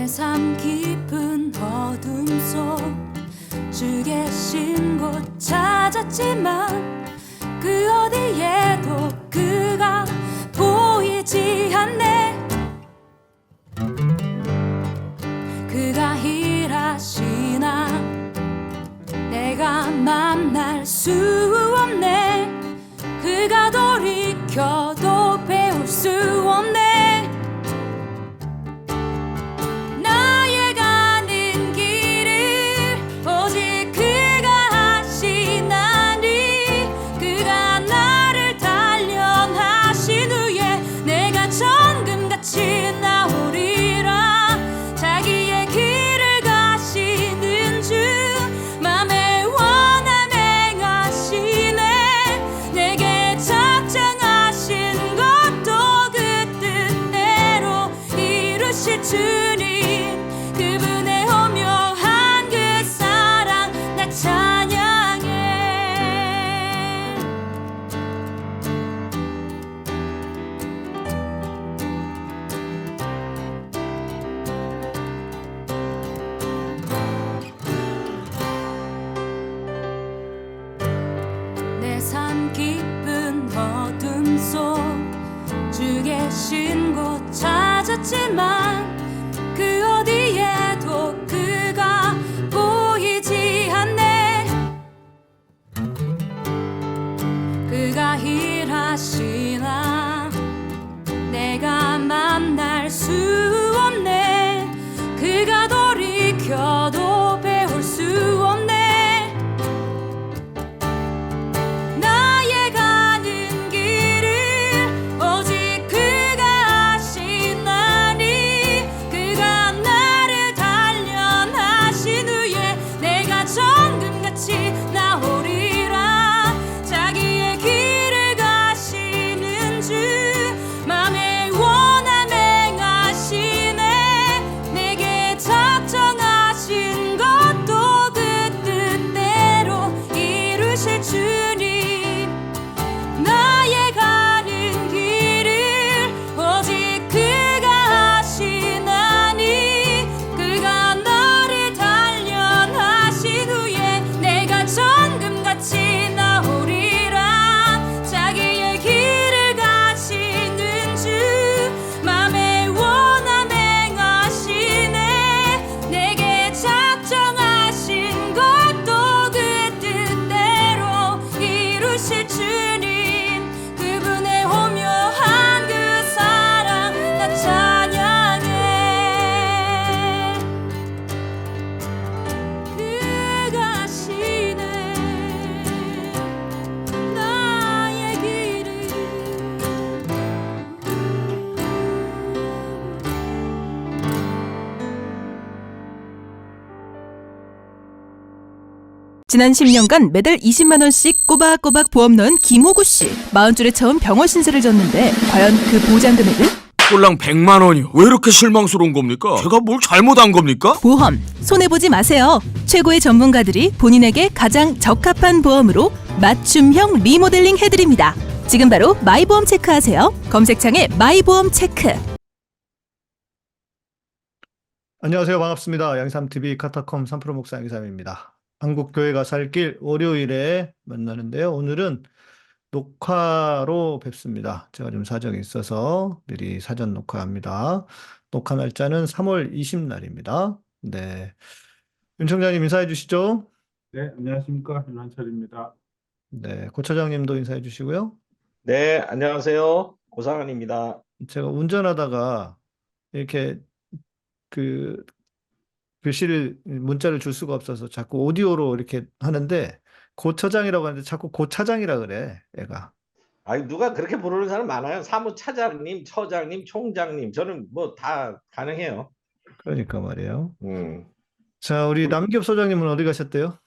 내 삶 깊은 어둠 속 주 계신 곳 찾았지만 그 어디에도 그가 보이지 않네. 그가 일하시나 내가 만날 수 없네. 그가 돌이켜도 배울 수 없네. 나의 가는 길을 오직 그가 하시나니 그가 나를 단련하신 후에 내가 정금같이 나오리라. 자기의 길을 가시는 주 맘에 원함 행하시네. 내게 작정하신 것도 그 뜻대로 이루실 주님. 그분의 오묘한 그 사랑 나 찬양해. 내 삶 깊은 어둠 속 주 계신 곳 찾았지만 그 어디에도 그가 보이지 않네. 그가 일하시나 내가 만날 수 없네. 그가 돌이켜도 배울 수 없네. 나의 가는 길을 오직 그가 하시나니 그가 나를 단련하신 후에 내가 정금같이 나오리라. 자기의 길을 가시는 주 맘에 원함 행하시네. 내게 작정하신 것도 그 뜻대로 이루실 주님. 나의 가는 길을 오직 그가 하시나니 그가 나를 단련하신 후에 내가 정금같이 나오리라. 자기의 길을 가시는 주 맘에 원함 행하시네. 내게 작정하신 것도 그 뜻대로 이루실 주님. 그분의 오묘한 그 사랑 나 찬양해. 그가 하시네 나의 길을. 지난 10년간 매달 20만 원씩 꼬박꼬박 보험 넣은 김호구 씨. 40줄에 처음 병원 신세를 졌는데 과연 그 보장 금액은? 꼴랑 100만 원이요. 왜 이렇게 실망스러운 겁니까? 제가 뭘 잘못한 겁니까? 보험 손해보지 마세요. 최고의 전문가들이 본인에게 가장 적합한 보험으로 맞춤형 리모델링 해드립니다. 지금 바로 마이보험 체크하세요. 검색창에 마이보험 체크. 안녕하세요. 반갑습니다. 양삼TV 카타콤 3프로 목사 양삼입니다. 한국교회가 살 길 월요일에 만나는데요. 오늘은 녹화로 뵙습니다. 제가 좀 사정이 있어서 미리 사전 녹화합니다. 녹화 날짜는 3월 20날입니다. 네. 윤 청장님 인사해 주시죠. 네, 안녕하십니까. 윤한철입니다. 네. 고 차장님도 인사해 주시고요. 네, 안녕하세요. 고상한입니다. 제가 운전하다가 이렇게 그 글씨를 문자를 줄 수가 없어서 자꾸 오디오로 이렇게 하는데 고 처장이라고 하는데 자꾸 고 차장이라 그래, 애가. 아니, 누가 그렇게 부르는 사람 많아요. 사무차장님, 처장님, 총장님. 저는 뭐 다 가능해요. 그러니까 말이에요. 음. 자, 우리 남기업 소장님은 어디 가셨대요?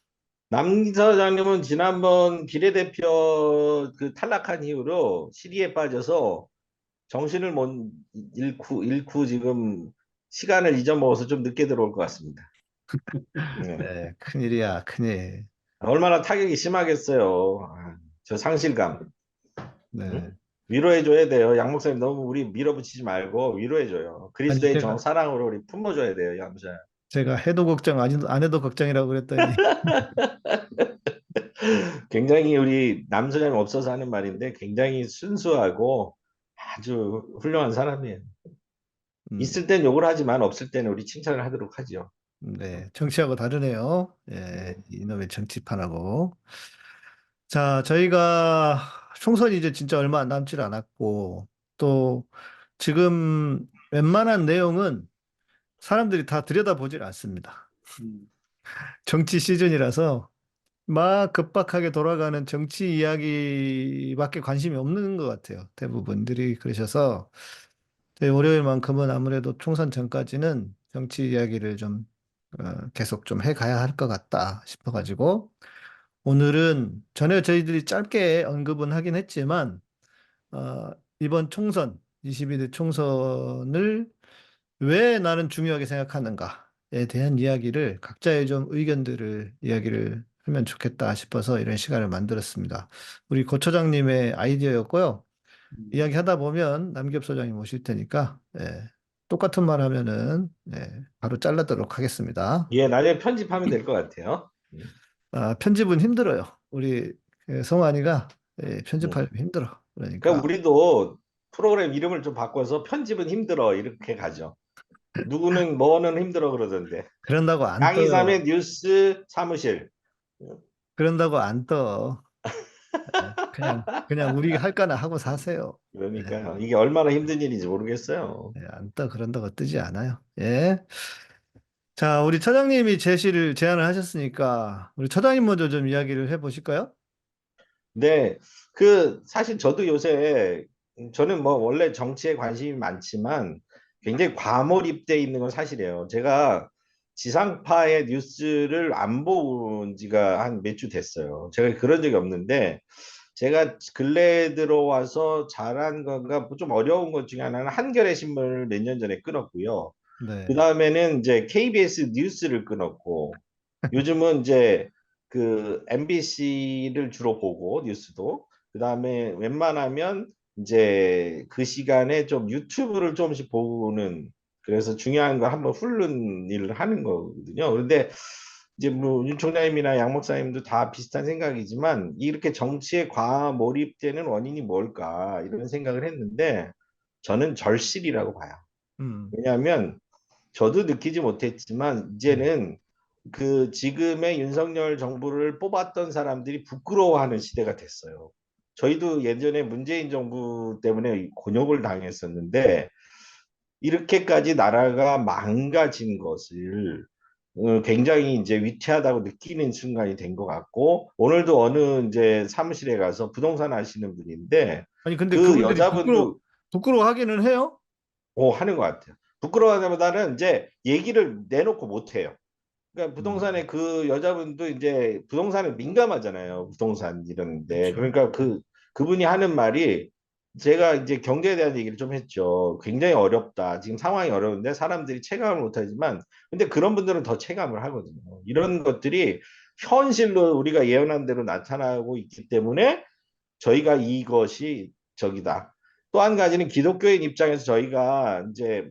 남 사장님은 지난번 비례대표 그 탈락한 이후로 시리에 빠져서 정신을 못 잃고 지금 시간을 잊어먹어서 좀 늦게 들어올 것 같습니다. 네. 네, 큰일이야, 큰일. 얼마나 타격이 심하겠어요. 저 상실감. 네. 응? 위로해줘야 돼요. 양 목사님 너무 우리 밀어붙이지 말고 위로해줘요. 아니, 그리스도의 정 사랑으로 우리 품어줘야 돼요, 양 목사님. 제가 해도 걱정, 안 해도 걱정이라고 그랬더니, 굉장히 우리 남소장님 없어서 하는 말인데 굉장히 순수하고 아주 훌륭한 사람이에요. 음, 있을 땐 욕을 하지만 없을 때는 우리 칭찬을 하도록 하죠. 네, 정치하고 다르네요. 예, 이놈의 정치판하고. 자, 저희가 총선이 이제 진짜 얼마 남질 않았고, 또 지금 웬만한 내용은 사람들이 다 들여다보질 않습니다. 음, 정치 시즌이라서 막 급박하게 돌아가는 정치 이야기밖에 관심이 없는 것 같아요. 대부분들이 그러셔서 저희 월요일만큼은 아무래도 총선 전까지는 정치 이야기를 좀 계속 좀 해가야 할 것 같다 싶어가지고 오늘은 전에 저희들이 짧게 언급은 하긴 했지만 어, 이번 총선, 22대 총선을 왜 나는 중요하게 생각하는가에 대한 이야기를 각자의 좀 의견들을 이야기를 하면 좋겠다 싶어서 이런 시간을 만들었습니다. 우리 고 처장님의 아이디어였고요. 음. 이야기하다 보면 남기엽 소장님 오실 테니까 똑같은 말 하면은 바로 잘라도록 하겠습니다. 예, 나중에 편집하면 될 것 같아요. 아, 편집은 힘들어요. 우리 성환이가 음. 편집하기 힘들어. 그러니까 그러니까 우리도 프로그램 이름을 좀 바꿔서 편집은 힘들어 이렇게 가죠. 누구는 뭐는 힘들어 그러던데. 그런다고 안 떠요. 양이삼의 뉴스 사무실. 그런다고 안 떠. 그냥 우리 할 거나 하고 사세요. 네, 그러니까 이게 얼마나 힘든 일인지 모르겠어요. 안 떠. 그런다고 뜨지 않아요. 예. 자, 우리 처장님이 제안을 하셨으니까 우리 처장님 먼저 좀 이야기를 해보실까요? 네, 사실 저도 요새 저는 뭐 원래 정치에 관심이 많지만 굉장히 과몰입돼 있는 건 사실이에요. 제가 지상파의 뉴스를 안 본 지가 한 몇 주 됐어요. 제가 그런 적이 없는데 제가 근래에 들어와서 잘한 건가 좀 어려운 것 중에 하나는 한겨레 신문을 몇 년 전에 끊었고요. 그 네. 다음에는 이제 KBS 뉴스를 끊었고, 요즘은 이제 그 MBC를 주로 보고 뉴스도, 그 다음에 웬만하면 이제 그 시간에 좀 유튜브를 조금씩 보는, 그래서 중요한 거 한번 훑는 일을 하는 거거든요. 그런데 이제 뭐 윤 총장님이나 양 목사님도 다 비슷한 생각이지만 이렇게 정치에 과몰입되는 원인이 뭘까 이런 생각을 했는데 저는 절실이라고 봐요. 음, 왜냐하면 저도 느끼지 못했지만 네. 이제는 그 지금의 윤석열 정부를 뽑았던 사람들이 부끄러워하는 시대가 됐어요. 저희도 예전에 문재인 정부 때문에 곤욕을 당했었는데 이렇게까지 나라가 망가진 것을 굉장히 이제 위태하다고 느끼는 순간이 된 것 같고 오늘도 어느 이제 사무실에 가서 부동산 하시는 분인데 아니, 근데 그 그분들이 여자분도 부끄러워하기는 해요? 하는 것 같아요. 부끄러워하기보다는 이제 얘기를 내놓고 못 해요. 그러니까 부동산에 음, 그 여자분도 이제 부동산에 민감하잖아요. 부동산 이런데. 그렇죠. 그러니까 그분이 하는 말이 제가 이제 경제에 대한 얘기를 좀 했죠. 굉장히 어렵다. 지금 상황이 어려운데 사람들이 체감을 못 하지만 근데 그런 분들은 더 체감을 하거든요. 이런 것들이 현실로 우리가 예언한 대로 나타나고 있기 때문에 저희가 이것이 적이다. 또 한 가지는 기독교인 입장에서 저희가 이제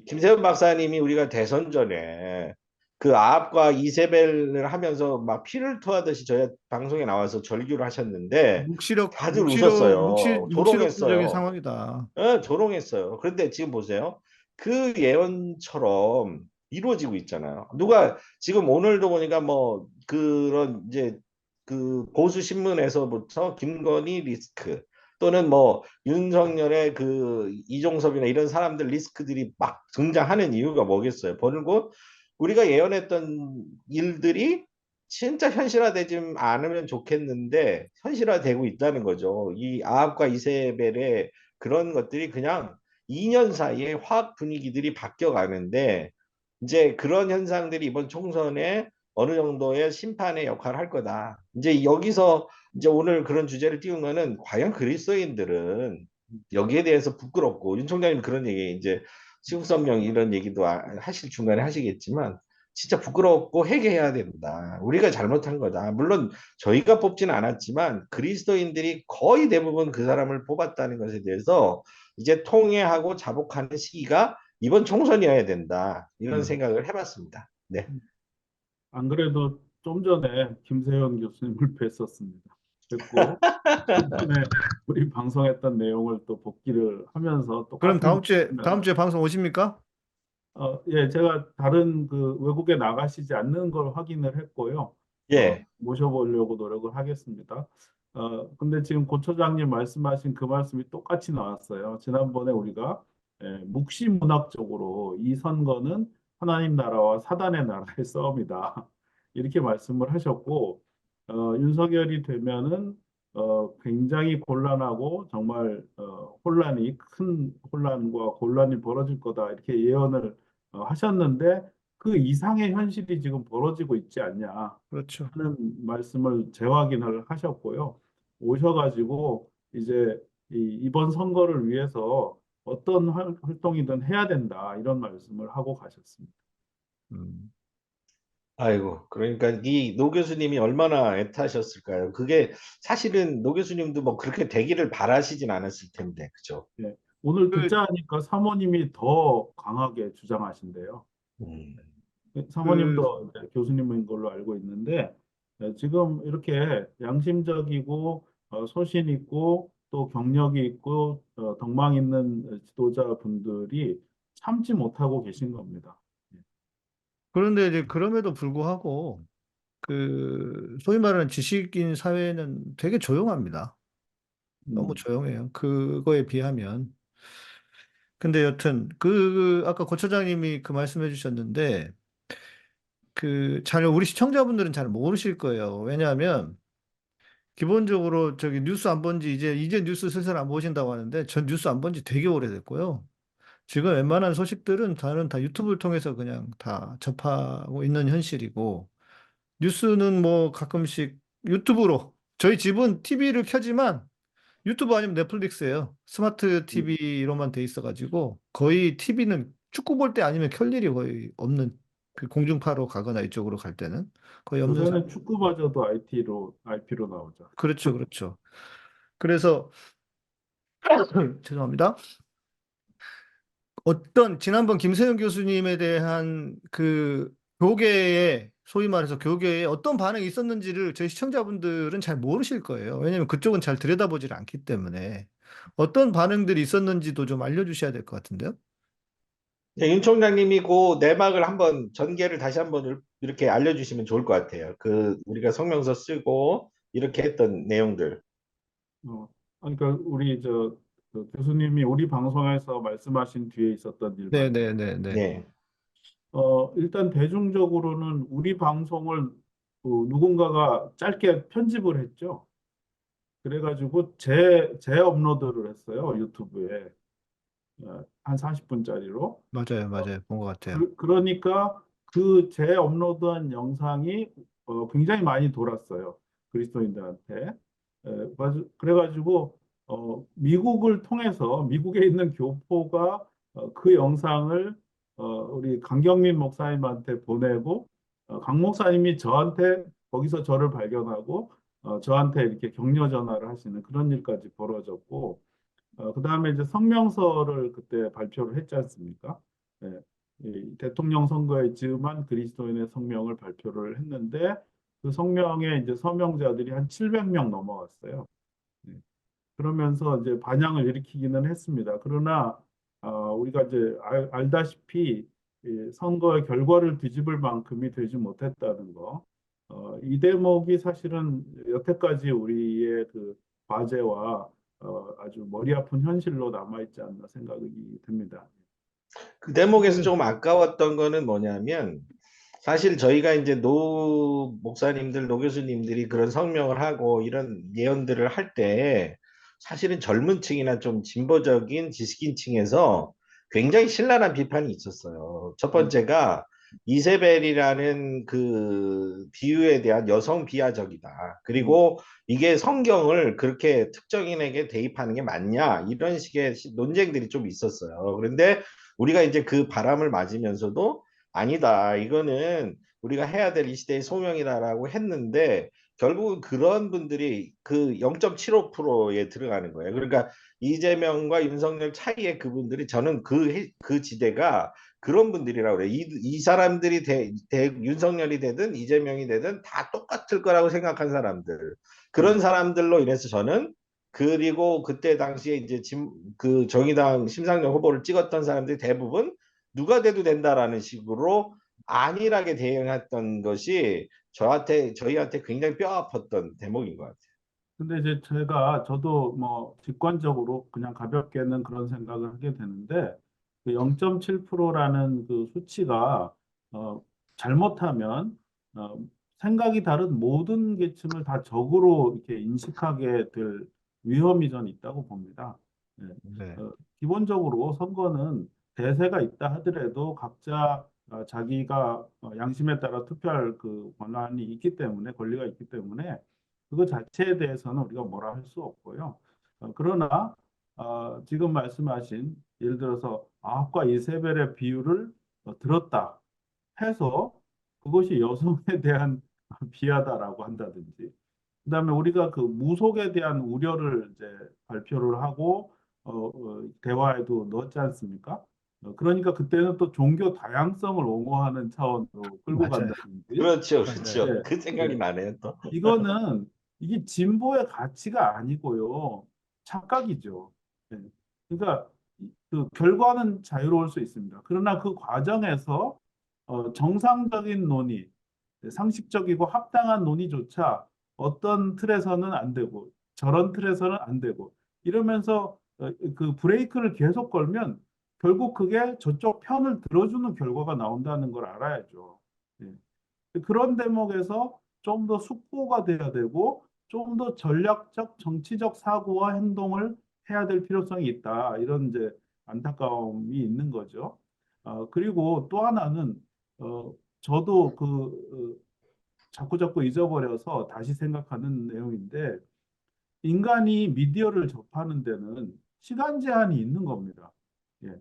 김세현 박사님이 우리가 대선 전에 그 아합과 이세벨을 하면서 막 피를 토하듯이 저희 방송에 나와서 절규를 하셨는데 다들 웃었어요. 묵시록적인 조롱했어요. 상황이다. 조롱했어요. 그런데 지금 보세요. 그 예언처럼 이루어지고 있잖아요. 누가 지금 오늘도 보니까 뭐 그런 이제 그 보수 신문에서부터 김건희 리스크 또는 뭐 윤석열의 그 이종섭이나 이런 사람들 리스크들이 막 등장하는 이유가 뭐겠어요? 벌고 우리가 예언했던 일들이 진짜 현실화되지 않으면 좋겠는데 현실화되고 있다는 거죠. 이 아합과 이세벨의 그런 것들이 그냥 2년 사이에 화학 분위기들이 바뀌어 가는데 이제 그런 현상들이 이번 총선에 어느 정도의 심판의 역할을 할 거다. 이제 여기서 이제 오늘 그런 주제를 띄운 거는 과연 그리스도인들은 여기에 대해서 부끄럽고 윤 총장님 그런 얘기 이제 시국선명 이런 얘기도 하실 중간에 하시겠지만 진짜 부끄럽고 회개해야 된다. 우리가 잘못한 거다. 물론 저희가 뽑지는 않았지만 그리스도인들이 거의 대부분 그 사람을 뽑았다는 것에 대해서 이제 통회하고 자복하는 시기가 이번 총선이어야 된다. 이런 음. 생각을 해봤습니다. 네. 안 그래도 좀 전에 김세현 교수님을 뵀었습니다. 뵙고 전에 우리 방송했던 내용을 또 복기를 하면서 그럼 똑같은 다음 주에 방송 오십니까? 예, 제가 다른 그 외국에 나가시지 않는 걸 확인을 했고요. 예. 모셔보려고 노력을 하겠습니다. 근데 지금 고 처장님 말씀하신 그 말씀이 똑같이 나왔어요. 지난번에 우리가 묵시문학적으로 이 선거는 하나님 나라와 사단의 나라의 싸움이다. 이렇게 말씀을 하셨고, 윤석열이 되면은 굉장히 곤란하고 정말 혼란이 큰 혼란과 곤란이 벌어질 거다. 이렇게 예언을 하셨는데 그 이상의 현실이 지금 벌어지고 있지 않냐 그렇죠. 하는 말씀을 재확인을 하셨고요. 오셔가지고 이제 이번 선거를 위해서 어떤 활동이든 해야 된다 이런 말씀을 하고 가셨습니다. 음. 아이고, 그러니까 이 노 교수님이 얼마나 애타셨을까요? 그게 사실은 노 교수님도 뭐 그렇게 되기를 바라시진 않았을 텐데, 그죠? 예. 오늘 그, 듣자 하니까 사모님이 더 강하게 주장하신대요. 음. 그, 사모님도 이제 교수님인 걸로 알고 있는데 지금 이렇게 양심적이고 소신 있고 또 경력이 있고 덕망 있는 지도자분들이 참지 못하고 계신 겁니다. 그런데 이제 그럼에도 불구하고 소위 말하는 지식인 사회는 되게 조용합니다. 너무 음, 조용해요. 그거에 비하면. 근데 여튼 아까 고 처장님이 그 말씀해 주셨는데 잘 우리 시청자분들은 잘 모르실 거예요. 왜냐하면 기본적으로 저기 뉴스 안 본지 이제 뉴스 슬슬 안 보신다고 하는데 전 뉴스 안 본지 되게 오래됐고요. 지금 웬만한 소식들은 다는 다 유튜브를 통해서 그냥 다 접하고 있는 현실이고 뉴스는 뭐 가끔씩 유튜브로 저희 집은 TV를 켜지만 유튜브 아니면 넷플릭스예요. 스마트 음. TV로만 돼 있어가지고 거의 TV는 축구 볼 때 아니면 켤 일이 거의 없는 공중파로 가거나 이쪽으로 갈 때는 거의 없는 요새는 축구마저도 IP로 나오죠. 그렇죠, 그렇죠. 그래서 죄송합니다. 지난번 김세현 교수님에 대한 소위 말해서 교계에 어떤 반응이 있었는지를 저희 시청자분들은 잘 모르실 거예요. 왜냐면 그쪽은 잘 들여다보질 않기 때문에 어떤 반응들이 있었는지도 좀 알려주셔야 될 것 같은데요. 네, 윤 총장님이 그 내막을 한번 전개를 다시 한번 이렇게 알려주시면 좋을 것 같아요. 그 우리가 성명서 쓰고 이렇게 했던 내용들. 어, 그러니까 우리 그 교수님이 우리 방송에서 말씀하신 뒤에 있었던 일 말이에요. 네네네네. 네. 일단 대중적으로는 우리 방송을 누군가가 짧게 편집을 했죠. 그래가지고 재업로드를 했어요. 유튜브에. 한 40분짜리로. 맞아요, 맞아요. 본 것 같아요. 그러니까 그 재업로드한 영상이 굉장히 많이 돌았어요. 그리스도인들한테. 그래가지고 미국을 통해서 미국에 있는 교포가 그 영상을 우리 강경민 목사님한테 보내고 강 목사님이 저한테 거기서 저를 발견하고 저한테 이렇게 격려 전화를 하시는 그런 일까지 벌어졌고 그다음에 이제 성명서를 그때 발표를 했지 않습니까? 예, 이 대통령 선거에 즈음한 그리스도인의 성명을 발표를 했는데 그 성명에 이제 서명자들이 한 700명 넘어갔어요. 예, 그러면서 이제 반향을 일으키기는 했습니다. 그러나 우리가 이제 알다시피 이 선거의 결과를 뒤집을 만큼이 되지 못했다는 거. 이 대목이 사실은 여태까지 우리의 그 과제와 아주 머리 아픈 현실로 남아있지 않나 생각이 듭니다. 그 대목에서 조금 아까웠던 거는 뭐냐면 사실 저희가 이제 노 목사님들, 노 교수님들이 그런 성명을 하고 이런 예언들을 할 때 사실은 젊은 층이나 좀 진보적인 지식인 층에서 굉장히 신랄한 비판이 있었어요. 첫 번째가 이세벨이라는 그 비유에 대한 여성 비하적이다. 그리고 이게 성경을 그렇게 특정인에게 대입하는 게 맞냐? 이런 식의 논쟁들이 좀 있었어요. 그런데 우리가 이제 그 바람을 맞으면서도 아니다. 이거는 우리가 해야 될 이 시대의 소명이다라고 했는데 결국은 그런 분들이 그 0.75%에 들어가는 거예요. 그러니까 이재명과 윤석열 차이의 그분들이 저는 그 지대가 그런 분들이라고 그래요. 이 사람들이 윤석열이 되든 이재명이 되든 다 똑같을 거라고 생각한 사람들. 그런 사람들로 인해서 저는 그리고 그때 당시에 이제 그 정의당 심상정 후보를 찍었던 사람들이 대부분 누가 돼도 된다라는 식으로 안일하게 대응했던 것이 저희한테 굉장히 뼈 아팠던 대목인 것 같아요. 근데 이제 저도 뭐 직관적으로 그냥 가볍게는 그런 생각을 하게 되는데, 그 0.7%라는 그 수치가 어, 잘못하면 어, 생각이 다른 모든 계층을 다 적으로 이렇게 인식하게 될 위험이 전 있다고 봅니다. 예. 네. 기본적으로 선거는 대세가 있다 하더라도 각자 자기가 양심에 따라 투표할 그 권한이 있기 때문에, 권리가 있기 때문에 그거 자체에 대해서는 우리가 뭐라 할 수 없고요. 그러나 지금 말씀하신 예를 들어서 아홉과 이세벨의 비율을 들었다 해서 그것이 여성에 대한 비하다라고 한다든지, 그다음에 우리가 그 무속에 대한 우려를 이제 발표를 하고 대화에도 넣었지 않습니까? 그러니까 그때는 또 종교 다양성을 옹호하는 차원으로 끌고 맞아요. 간다든지, 그렇죠, 맞아요. 그렇죠. 예, 그 생각이 예. 나네요, 또. 이거는 이게 진보의 가치가 아니고요. 착각이죠. 예. 그러니까 그 결과는 자유로울 수 있습니다. 그러나 그 과정에서 정상적인 논의, 상식적이고 합당한 논의조차 어떤 틀에서는 안 되고 저런 틀에서는 안 되고 이러면서 그 브레이크를 계속 걸면 결국 그게 저쪽 편을 들어주는 결과가 나온다는 걸 알아야죠. 예. 그런 대목에서 좀 더 숙고가 돼야 되고 좀 더 전략적 정치적 사고와 행동을 해야 될 필요성이 있다. 이런 이제 안타까움이 있는 거죠. 그리고 또 하나는 저도 자꾸 잊어버려서 다시 생각하는 내용인데, 인간이 미디어를 접하는 데는 시간 제한이 있는 겁니다. 예.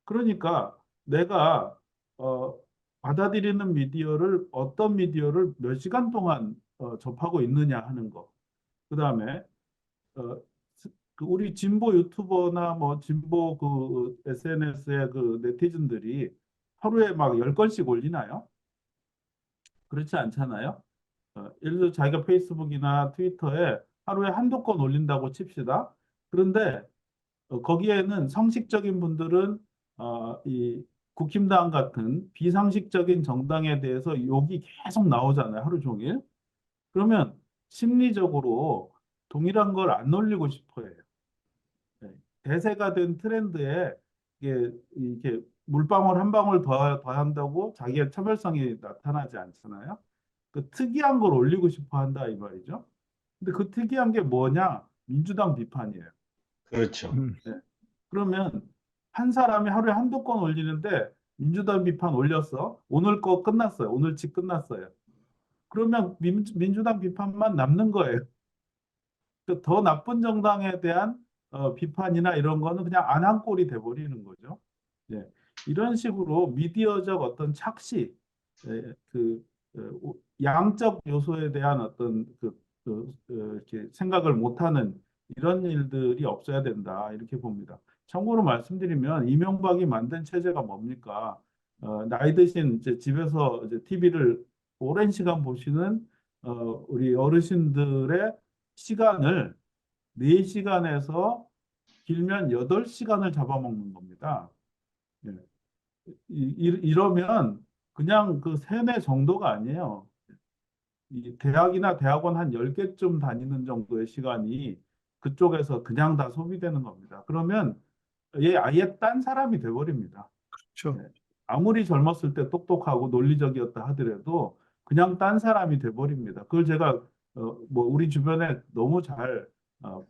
그러니까 내가 어, 받아들이는 미디어를 어떤 미디어를 몇 시간 동안 접하고 있느냐 하는 거. 그다음에 어, 그 우리 진보 유튜버나 뭐 진보 그 SNS의 그 네티즌들이 하루에 막 10건씩 올리나요? 그렇지 않잖아요. 예를 들어 자기가 페이스북이나 트위터에 하루에 한두 건 올린다고 칩시다. 그런데 거기에는 상식적인 분들은 이 국힘당 같은 비상식적인 정당에 대해서 욕이 계속 나오잖아요. 하루 종일. 그러면 심리적으로 동일한 걸 안 올리고 싶어 해요. 네. 대세가 된 트렌드에 이게 물방울 한 방울 더한다고 자기의 차별성이 나타나지 않잖아요. 그 특이한 걸 올리고 싶어 한다 이 말이죠. 근데 그 특이한 게 뭐냐? 민주당 비판이에요. 그렇죠. 음. 네. 그러면 한 사람이 하루에 한두 건 올리는데 민주당 비판 올렸어. 오늘 거 끝났어요. 오늘 집 끝났어요. 그러면 민주당 비판만 남는 거예요. 그더 나쁜 정당에 대한 비판이나 이런 거는 그냥 안 한 꼴이 돼버리는 거죠. 예. 이런 식으로 미디어적 어떤 착시, 양적 요소에 대한 어떤 이렇게 생각을 못하는 이런 일들이 없어야 된다 이렇게 봅니다. 참고로 말씀드리면 이명박이 만든 체제가 뭡니까? 나이 드신 이제 집에서 이제 TV를 오랜 시간 보시는 우리 어르신들의 시간을 4시간에서 길면 8시간을 잡아먹는 겁니다. 예. 이러면 그냥 그 세뇌 정도가 아니에요. 이 대학이나 대학원 한 10개쯤 다니는 정도의 시간이 그쪽에서 그냥 다 소비되는 겁니다. 그러면 얘 아예 딴 사람이 돼버립니다. 그렇죠. 예. 아무리 젊었을 때 똑똑하고 논리적이었다 하더라도 그냥 딴 사람이 돼버립니다. 그걸 제가 뭐 우리 주변에 너무 잘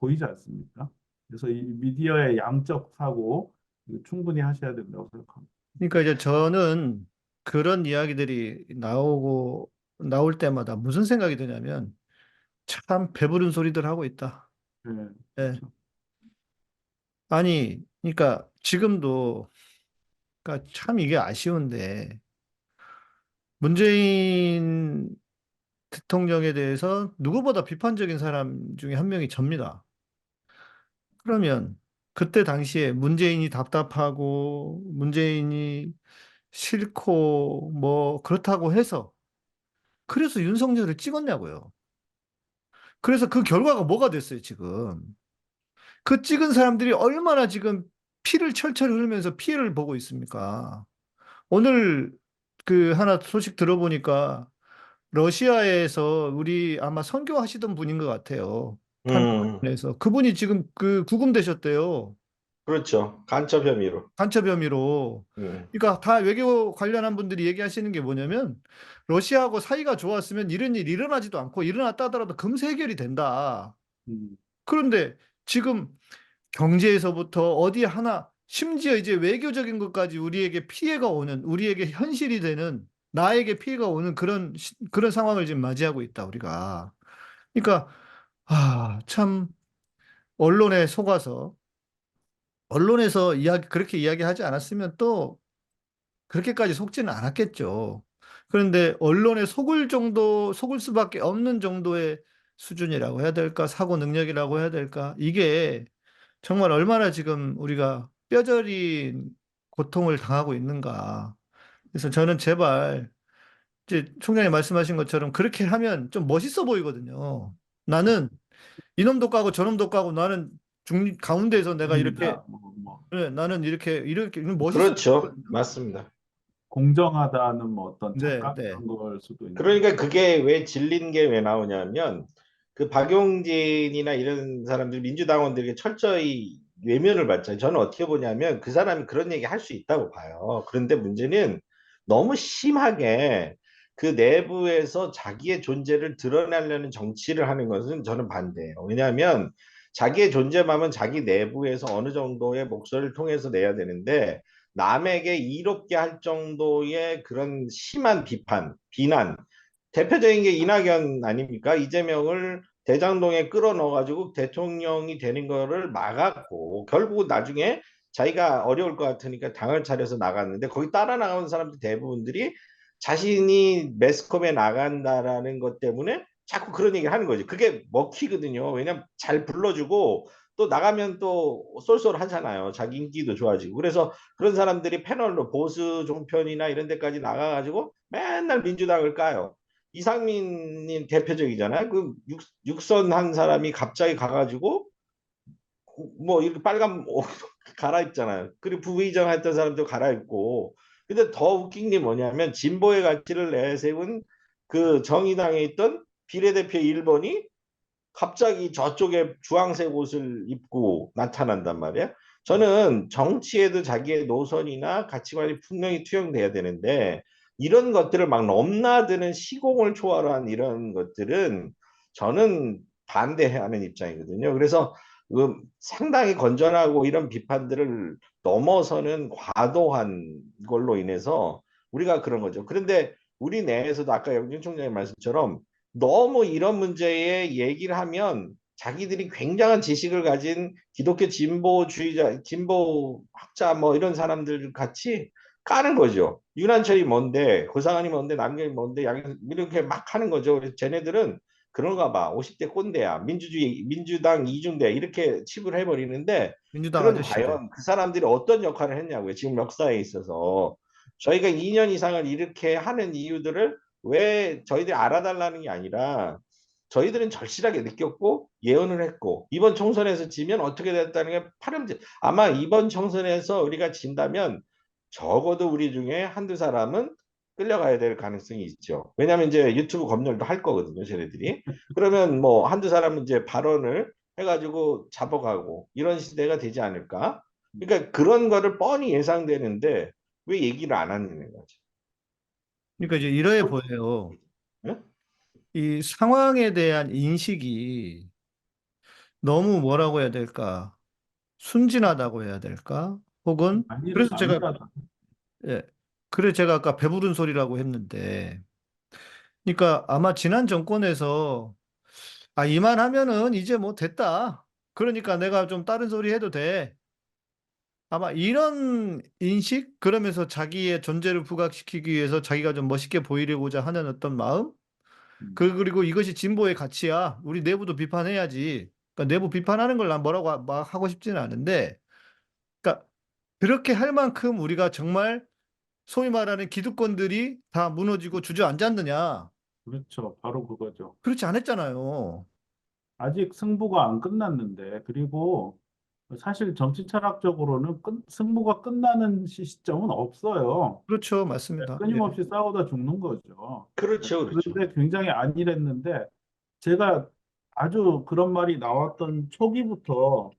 보이지 않습니까? 그래서 이 미디어의 양적 사고 이거 충분히 하셔야 된다고 생각합니다. 그러니까 이제 저는 그런 이야기들이 나올 때마다 무슨 생각이 드냐면 참 배부른 소리들 하고 있다. 네, 예. 그렇죠. 아니, 그러니까 지금도 그러니까 참 이게 아쉬운데 문재인 대통령에 대해서 누구보다 비판적인 사람 중에 한 명이 접니다. 그러면 그때 당시에 문재인이 답답하고 문재인이 싫고 뭐 그렇다고 해서 그래서 윤석열을 찍었냐고요. 그래서 그 결과가 뭐가 됐어요, 지금. 그 찍은 사람들이 얼마나 지금 피를 철철 흘리면서 피해를 보고 있습니까? 오늘 그 하나 소식 들어보니까 러시아에서 우리 아마 선교하시던 분인 것 같아요. 음, 탄핵에서 그분이 지금 그 구금되셨대요. 그렇죠. 간첩 혐의로. 간첩 혐의로. 음, 그러니까 다 외교 관련한 분들이 얘기하시는 게 뭐냐면 러시아하고 사이가 좋았으면 이런 일 일어나지도 않고 일어났다 하더라도 금세 해결이 된다. 음, 그런데 지금 경제에서부터 어디 하나 심지어 이제 외교적인 것까지 우리에게 피해가 오는 우리에게 현실이 되는 나에게 피해가 오는 그런 상황을 지금 맞이하고 있다 우리가. 그러니까 참 언론에 속아서 언론에서 그렇게 이야기하지 않았으면 또 그렇게까지 속지는 않았겠죠. 그런데 언론에 속을 수밖에 없는 정도의 수준이라고 해야 될까, 사고 능력이라고 해야 될까, 이게 정말 얼마나 지금 우리가 뼈저린 고통을 당하고 있는가. 그래서 저는 제발, 이제 총장님 말씀하신 것처럼 그렇게 하면 좀 멋있어 보이거든요. 나는 이놈도 까고 저놈도 까고 나는 가운데에서 내가 이렇게, 아닙니다. 뭐, 네, 나는 이렇게 멋있어 그렇죠. 보이거든요. 맞습니다. 공정하다는 뭐 어떤 네, 착각 네. 그런 걸 수도 있는. 그러니까 그게 왜 질린 게 왜 나오냐면 그 박용진이나 이런 사람들 민주당원들에게 철저히 외면을 받잖아요. 저는 어떻게 보냐면 그 사람이 그런 얘기 할 수 있다고 봐요. 그런데 문제는 너무 심하게 그 내부에서 자기의 존재를 드러내려는 정치를 하는 것은 저는 반대예요. 왜냐하면 자기의 존재감은 자기 내부에서 어느 정도의 목소리를 통해서 내야 되는데 남에게 이롭게 할 정도의 그런 심한 비난, 대표적인 게 이낙연 아닙니까? 이재명을 대장동에 끌어넣어가지고 대통령이 되는 거를 막았고 결국 나중에 자기가 어려울 것 같으니까 당을 차려서 나갔는데 거기 따라 나가는 사람들 대부분들이 자신이 매스컴에 나간다라는 것 때문에 자꾸 그런 얘기를 하는 거지. 그게 먹히거든요. 왜냐면 잘 불러주고 또 나가면 또 쏠쏠하잖아요. 자기 인기도 좋아지고. 그래서 그런 사람들이 패널로 보수 종편이나 이런 데까지 나가가지고 맨날 민주당을 까요. 이상민님 대표적이잖아요. 그 육선 한 사람이 갑자기 가가지고 뭐 이렇게 빨간 옷 갈아입잖아요. 그리고 부의장 했던 사람도 갈아입고. 근데 더 웃긴 게 뭐냐면 진보의 가치를 내세운 그 정의당에 있던 비례대표 1번이 갑자기 저쪽에 주황색 옷을 입고 나타난단 말이에요. 저는 정치에도 자기의 노선이나 가치관이 분명히 투영돼야 되는데 이런 것들을 막 넘나드는 시공을 초월한 이런 것들은 저는 반대하는 입장이거든요. 그래서 상당히 건전하고 이런 비판들을 넘어서는 과도한 걸로 인해서 우리가 그런 거죠. 그런데 우리 내에서도 아까 영진 총장의 말씀처럼 너무 이런 문제에 얘기를 하면 자기들이 굉장한 지식을 가진 기독교 진보주의자, 진보학자 뭐 이런 사람들 같이 까는 거죠. 윤한철이 뭔데, 고상한이 뭔데, 남경이 뭔데, 이렇게 막 하는 거죠. 그래서 쟤네들은 그런가 봐. 50대 꼰대야. 민주당 이중대 이렇게 칩을 해버리는데 민주당 그럼 아저씨들. 과연 그 사람들이 어떤 역할을 했냐고요. 지금 역사에 있어서. 저희가 2년 이상을 이렇게 하는 이유들을 왜 저희들이 알아달라는 게 아니라 저희들은 절실하게 느꼈고 예언을 했고 이번 총선에서 지면 어떻게 됐다는 게 파렴치 아마 이번 총선에서 우리가 진다면 적어도 우리 중에 한두 사람은 끌려가야 될 가능성이 있죠. 왜냐하면 이제 유튜브 검열도 할 거거든요, 쟤네들이. 그러면 뭐 한두 사람은 이제 발언을 해가지고 잡아가고 이런 시대가 되지 않을까? 그러니까 그런 거를 뻔히 예상되는데 왜 얘기를 안 하는 거지? 그러니까 이제 이래 보여요. 예? 이 상황에 대한 인식이 너무 뭐라고 해야 될까? 순진하다고 해야 될까? 혹은 그래서 제가 아니라 예. 그래 제가 아까 배부른 소리라고 했는데 그러니까 아마 지난 정권에서 이만하면은 이제 뭐 됐다. 그러니까 내가 좀 다른 소리 해도 돼. 아마 이런 인식, 그러면서 자기의 존재를 부각시키기 위해서 자기가 좀 멋있게 보이려고자 하는 어떤 마음, 음, 그리고 이것이 진보의 가치야. 우리 내부도 비판해야지. 그러니까 내부 비판하는 걸 난 뭐라고 막 하고 싶지는 않은데, 그러니까 그렇게 할 만큼 우리가 정말 소위 말하는 기득권들이 다 무너지고 주저앉았느냐? 그렇죠. 바로 그거죠. 그렇지 않았잖아요. 아직 승부가 안 끝났는데, 그리고 사실 정치 철학적으로는 승부가 끝나는 시점은 없어요. 그렇죠. 네, 맞습니다. 예. 끊임없이 싸우다 죽는 거죠. 네, 그렇죠, 그렇죠. 그런데 굉장히 안일했는데, 제가 아주 그런 말이 나왔던 초기부터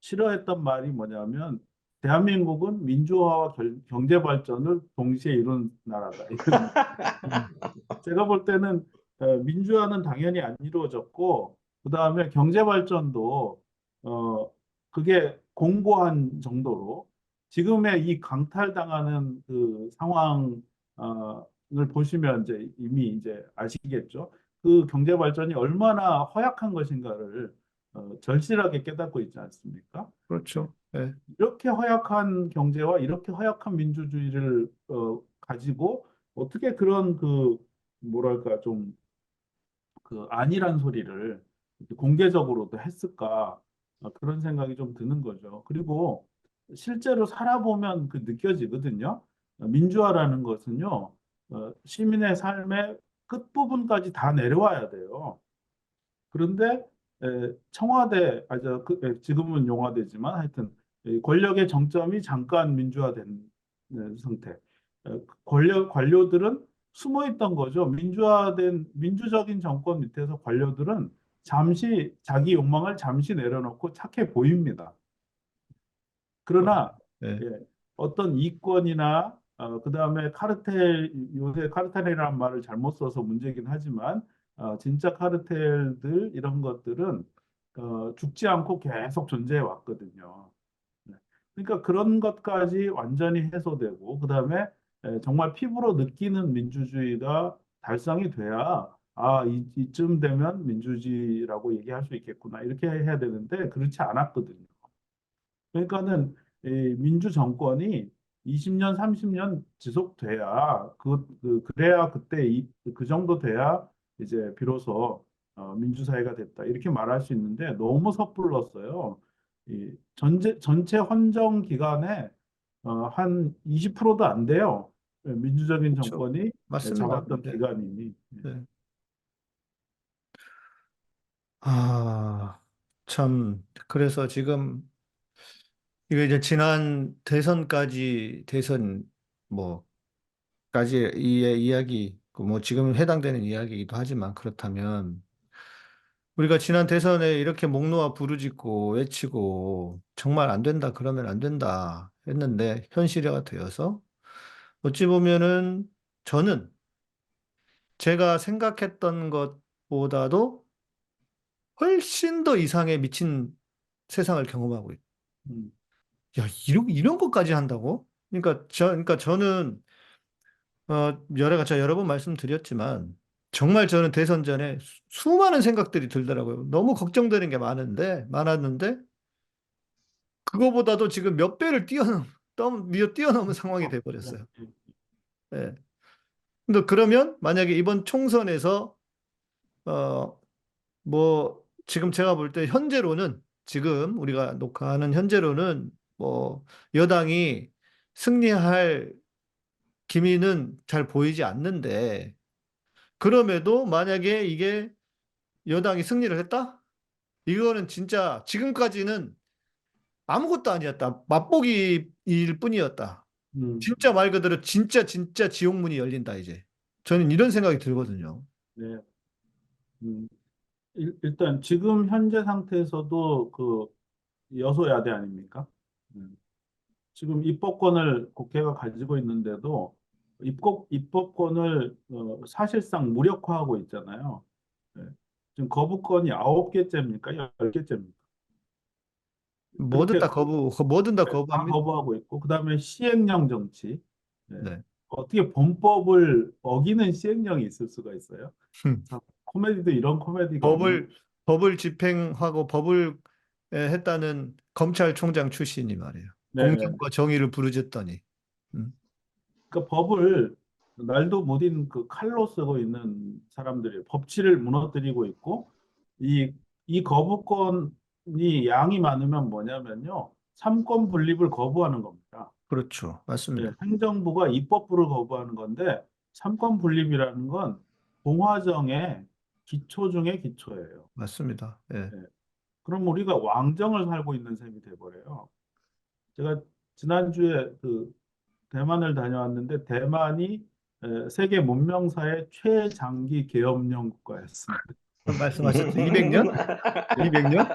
싫어했던 말이 뭐냐면, 대한민국은 민주화와 경제 발전을 동시에 이룬 나라다. 이런 음, 제가 볼 때는 민주화는 당연히 안 이루어졌고, 그 다음에 경제 발전도 그게 공고한 정도로 지금의 이 강탈당하는 그 상황을 보시면 이제 이미 이제 아시겠죠. 그 경제 발전이 얼마나 허약한 것인가를 절실하게 깨닫고 있지 않습니까? 그렇죠. 예. 이렇게 허약한 경제와 이렇게 허약한 민주주의를 가지고 어떻게 그런 그 뭐랄까 좀 그 안일한 소리를 이렇게 공개적으로도 했을까 그런 생각이 좀 드는 거죠. 그리고 실제로 살아보면 그 느껴지거든요. 민주화라는 것은요, 시민의 삶의 끝부분까지 다 내려와야 돼요. 그런데 청와대, 지금은 용화되지만 하여튼 권력의 정점이 잠깐 민주화된 상태. 관료들은 숨어 있던 거죠. 민주화된 민주적인 정권 밑에서 관료들은 잠시 자기 욕망을 잠시 내려놓고 착해 보입니다. 그러나 예. 예, 어떤 이권이나 그다음에 카르텔 요새 카르텔이라는 말을 잘못 써서 문제긴 하지만 진짜 카르텔들 이런 것들은 죽지 않고 계속 존재해 왔거든요. 네. 그러니까 그런 것까지 완전히 해소되고 그다음에 정말 피부로 느끼는 민주주의가 달성이 돼야 이쯤 되면 민주주의라고 얘기할 수 있겠구나 이렇게 해야 되는데 그렇지 않았거든요. 그러니까는 이 민주 정권이 20년, 30년 지속돼야 그래야 그때 그 정도 돼야 이제 비로소 민주사회가 됐다 이렇게 말할 수 있는데 너무 섣불렀어요. 이 전체 헌정 기간에 한 20%도 안 돼요. 민주적인 그렇죠. 정권이 맞습니다. 잡았던 네. 기간이. 네. 아, 참. 그래서 지금 이게 이제 지난 대선 뭐까지 이 이야기 그뭐 지금 해당되는 이야기이기도 하지만 그렇다면 우리가 지난 대선에 이렇게 목 놓아 부르짖고 외치고 정말 안 된다 그러면 안 된다 했는데 현실화가 되어서 어찌 보면은 저는 제가 생각했던 것보다도 훨씬 더 이상의 미친 세상을 경험하고 있. 음, 야, 이런 것까지 한다고? 그러니까 저는 제가 여러 번 말씀드렸지만 정말 저는 대선 전에 수많은 생각들이 들더라고요. 너무 걱정되는 게 많았는데 그거보다도 지금 몇 배를 뛰어넘은 상황이 돼 버렸어요. 예. 근데 그러면 만약에 이번 총선에서 어 지금 제가 볼 때 현재로는 지금 우리가 녹화하는 현재로는 뭐 여당이 승리할 기미는 잘 보이지 않는데 그럼에도 만약에 이게 여당이 승리를 했다? 이거는 진짜 지금까지는 아무것도 아니었다. 맛보기일 뿐이었다. 음, 진짜 말 그대로 진짜 지옥문이 열린다 이제. 저는 이런 생각이 들거든요. 네. 음. 일단 지금 현재 상태에서도 그 여소야대 아닙니까? 음. 지금 입법권을 국회가 가지고 있는데도 입법권을 사실상 무력화하고 있잖아요. 네. 지금 거부권이 9개째입니까? 10개째입니까? 그렇게 뭐든 다 다 거부합니다. 거부하고 있고, 그다음에 시행령 정치. 네. 네. 어떻게 범법을 어기는 시행령이 있을 수가 있어요? 참, 코미디도 이런 코미디가 없는. 법을 집행하고 법을 했다는 검찰총장 출신이 말이에요. 네네. 공정과 정의를 부르짖더니. 음, 그 법을 날도 못 잊는 그 칼로 쓰고 있는 사람들이 법치를 무너뜨리고 있고 이, 이 거부권이 양이 많으면 뭐냐면요. 삼권 분립을 거부하는 겁니다. 그렇죠. 예, 맞습니다. 행정부가 입법부를 거부하는 건데 삼권 분립이라는 건 공화정의 기초 중의 기초예요. 맞습니다. 예. 예, 그럼 우리가 왕정을 살고 있는 셈이 돼버려요. 제가 지난주에 그 대만을 다녀왔는데 대만이 세계 문명사의 최장기 계엄령 국가였습니다. 말씀하셨죠. 200년? 200년?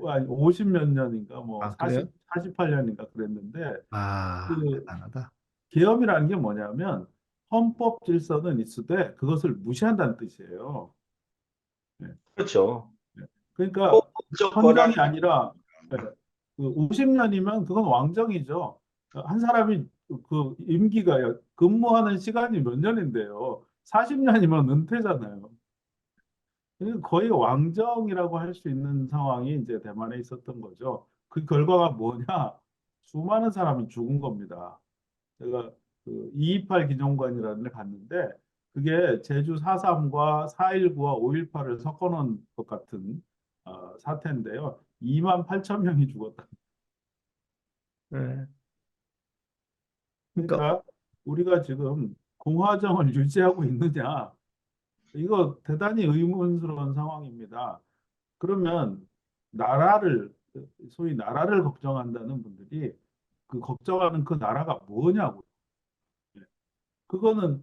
아니, 50 몇 년인가 뭐 아, 그래요? 48년인가 그랬는데 아, 그 대단하다. 계엄이라는 게 뭐냐면 헌법 질서는 있으되 그것을 무시한다는 뜻이에요. 네. 그렇죠. 네. 그러니까 무조건 헌정이 아니라 네, 그 50년이면 그건 왕정이죠. 한 사람이 그 임기가 근무하는 시간이 몇 년인데요. 40년이면 은퇴잖아요. 그러니까 거의 왕정이라고 할 수 있는 상황이 이제 대만에 있었던 거죠. 그 결과가 뭐냐? 수많은 사람이 죽은 겁니다. 제가 그 228 기념관이라는 데 갔는데 그게 제주 4.3과 4.19와 5.18을 섞어놓은 것 같은 사태인데요. 2만 8천 명이 죽었다. 네. 그러니까 그러니까 우리가 지금 공화정을 유지하고 있느냐? 이거 대단히 의문스러운 상황입니다. 그러면 나라를 소위 나라를 걱정한다는 분들이 그 걱정하는 그 나라가 뭐냐고. 그거는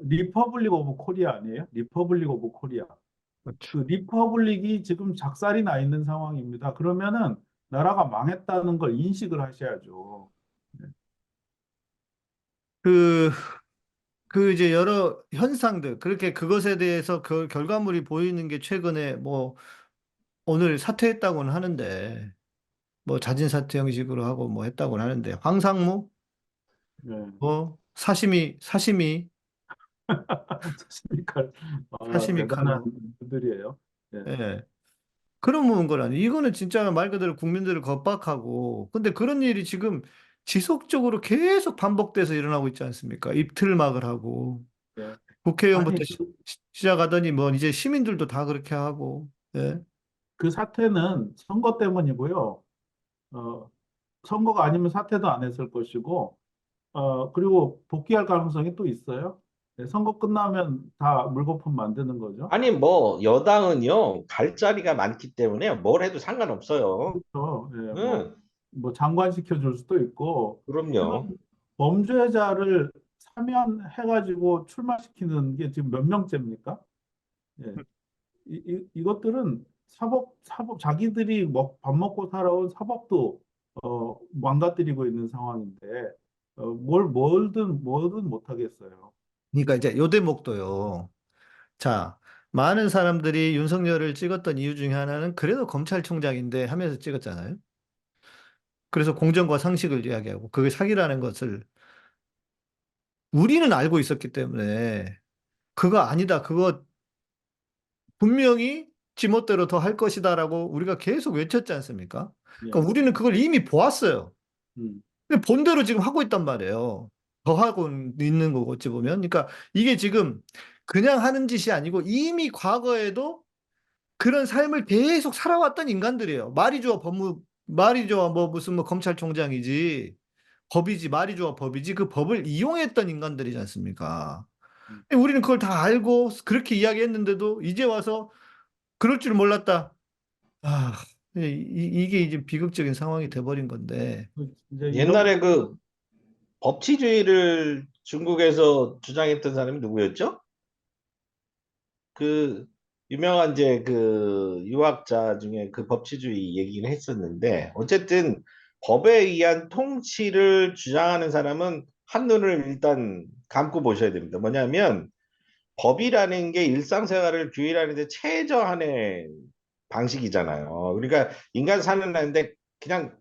리퍼블릭 오브 코리아 아니에요? 리퍼블릭 오브 코리아. 그렇죠. 그 리퍼블릭이 지금 작살이 나 있는 상황입니다. 그러면은 나라가 망했다는 걸 인식을 하셔야죠. 네. 그, 그 이제 여러 현상들, 그렇게 그것에 대해서 그 결과물이 보이는 게 최근에 뭐 오늘 사퇴했다고는 하는데, 뭐 자진 사퇴 형식으로 하고 뭐 했다고는 하는데, 황상무, 네. 뭐 사시미, 그러니까 사시미 대단한 칼로. 분들이에요. 네. 예. 그런 거라니. 이거는 진짜 말 그대로 국민들을 겁박하고, 근데 그런 일이 지금 지속적으로 계속 반복돼서 일어나고 있지 않습니까? 입틀막을 하고, 네. 국회의원부터 아니 시작하더니 뭐 이제 시민들도 다 그렇게 하고, 예. 그 사태는 선거 때문이고요. 어, 선거가 아니면 사퇴도 안 했을 것이고, 그리고 복귀할 가능성이 또 있어요. 네, 선거 끝나면 다 물거품 만드는 거죠. 아니 뭐 여당은요 갈 자리가 많기 때문에 뭘 해도 상관없어요. 그렇죠. 예, 응, 뭐 장관 시켜줄 수도 있고, 지금 그럼요. 범죄자를 사면해가지고 출마시키는 게 지금 몇 명째입니까? 예, 이것들은 자기들이 밥 먹고 살아온 사법도 망가뜨리고 있는 상황인데, 뭐든 못하겠어요. 그러니까 이제 요 대목도요. 자, 많은 사람들이 윤석열을 찍었던 이유 중에 하나는 그래도 검찰총장인데 하면서 찍었잖아요. 그래서 공정과 상식을 이야기하고 그게 사기라는 것을 우리는 알고 있었기 때문에 그거 아니다. 그거 분명히 지멋대로 더 할 것이다라고 우리가 계속 외쳤지 않습니까? 그러니까 예. 우리는 그걸 이미 보았어요. 음, 근데 본대로 지금 하고 있단 말이에요. 더 하고 있는 거고 어찌 보면. 그러니까 이게 지금 그냥 하는 짓이 아니고 이미 과거에도 그런 삶을 계속 살아왔던 인간들이에요. 말이 좋아 뭐 무슨 뭐 검찰총장이지 법이지 말이 좋아 법이지 그 법을 이용했던 인간들이지 않습니까? 음. 우리는 그걸 다 알고 그렇게 이야기했는데도 이제 와서 그럴 줄 몰랐다. 아, 이게 이제 비극적인 상황이 돼버린 건데. 이제 이런 옛날에 그 법치주의를 중국에서 주장했던 사람이 누구였죠? 그 유명한 이제 그 유학자 중에 그 법치주의 얘기는 했었는데 어쨌든 법에 의한 통치를 주장하는 사람은 한눈을 일단 감고 보셔야 됩니다. 뭐냐면 법이라는 게 일상생활을 규율하는 데 최저한의 방식이잖아요. 우리가 인간 사는 데인데 그냥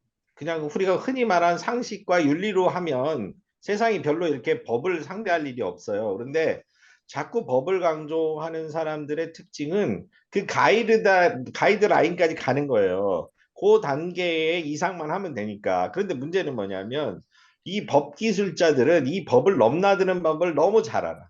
우리가 흔히 말하는 상식과 윤리로 하면 세상이 별로 이렇게 법을 상대할 일이 없어요. 그런데 자꾸 법을 강조하는 사람들의 특징은 그 가이드라인까지 가는 거예요. 그 단계 이상만 하면 되니까. 그런데 문제는 뭐냐면 이 법 기술자들은 이 법을 넘나드는 법을 너무 잘 알아.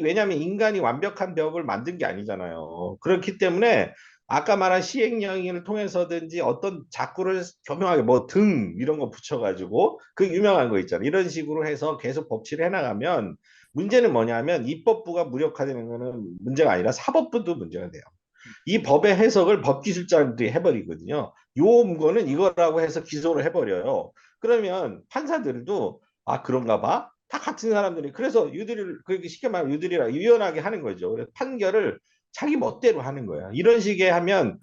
왜냐하면 인간이 완벽한 법을 만든 게 아니잖아요. 그렇기 때문에 아까 말한 시행령을 통해서든지 어떤 자꾸를 교묘하게 뭐 등 이런 거 붙여가지고 그 유명한 거 있잖아요. 이런 식으로 해서 계속 법치를 해나가면 문제는 뭐냐면 입법부가 무력화되는 거는 문제가 아니라 사법부도 문제가 돼요. 이 법의 해석을 법기술자들이 해버리거든요. 요 문거는 이거라고 해서 기소를 해버려요. 그러면 판사들도 아 그런가 봐. 다 같은 사람들이 그래서 유들을 그렇게 쉽게 말하면 유들이라 유연하게 하는 거죠. 그래서 판결을 자기 멋대로 하는 거야. 이런 식의 하면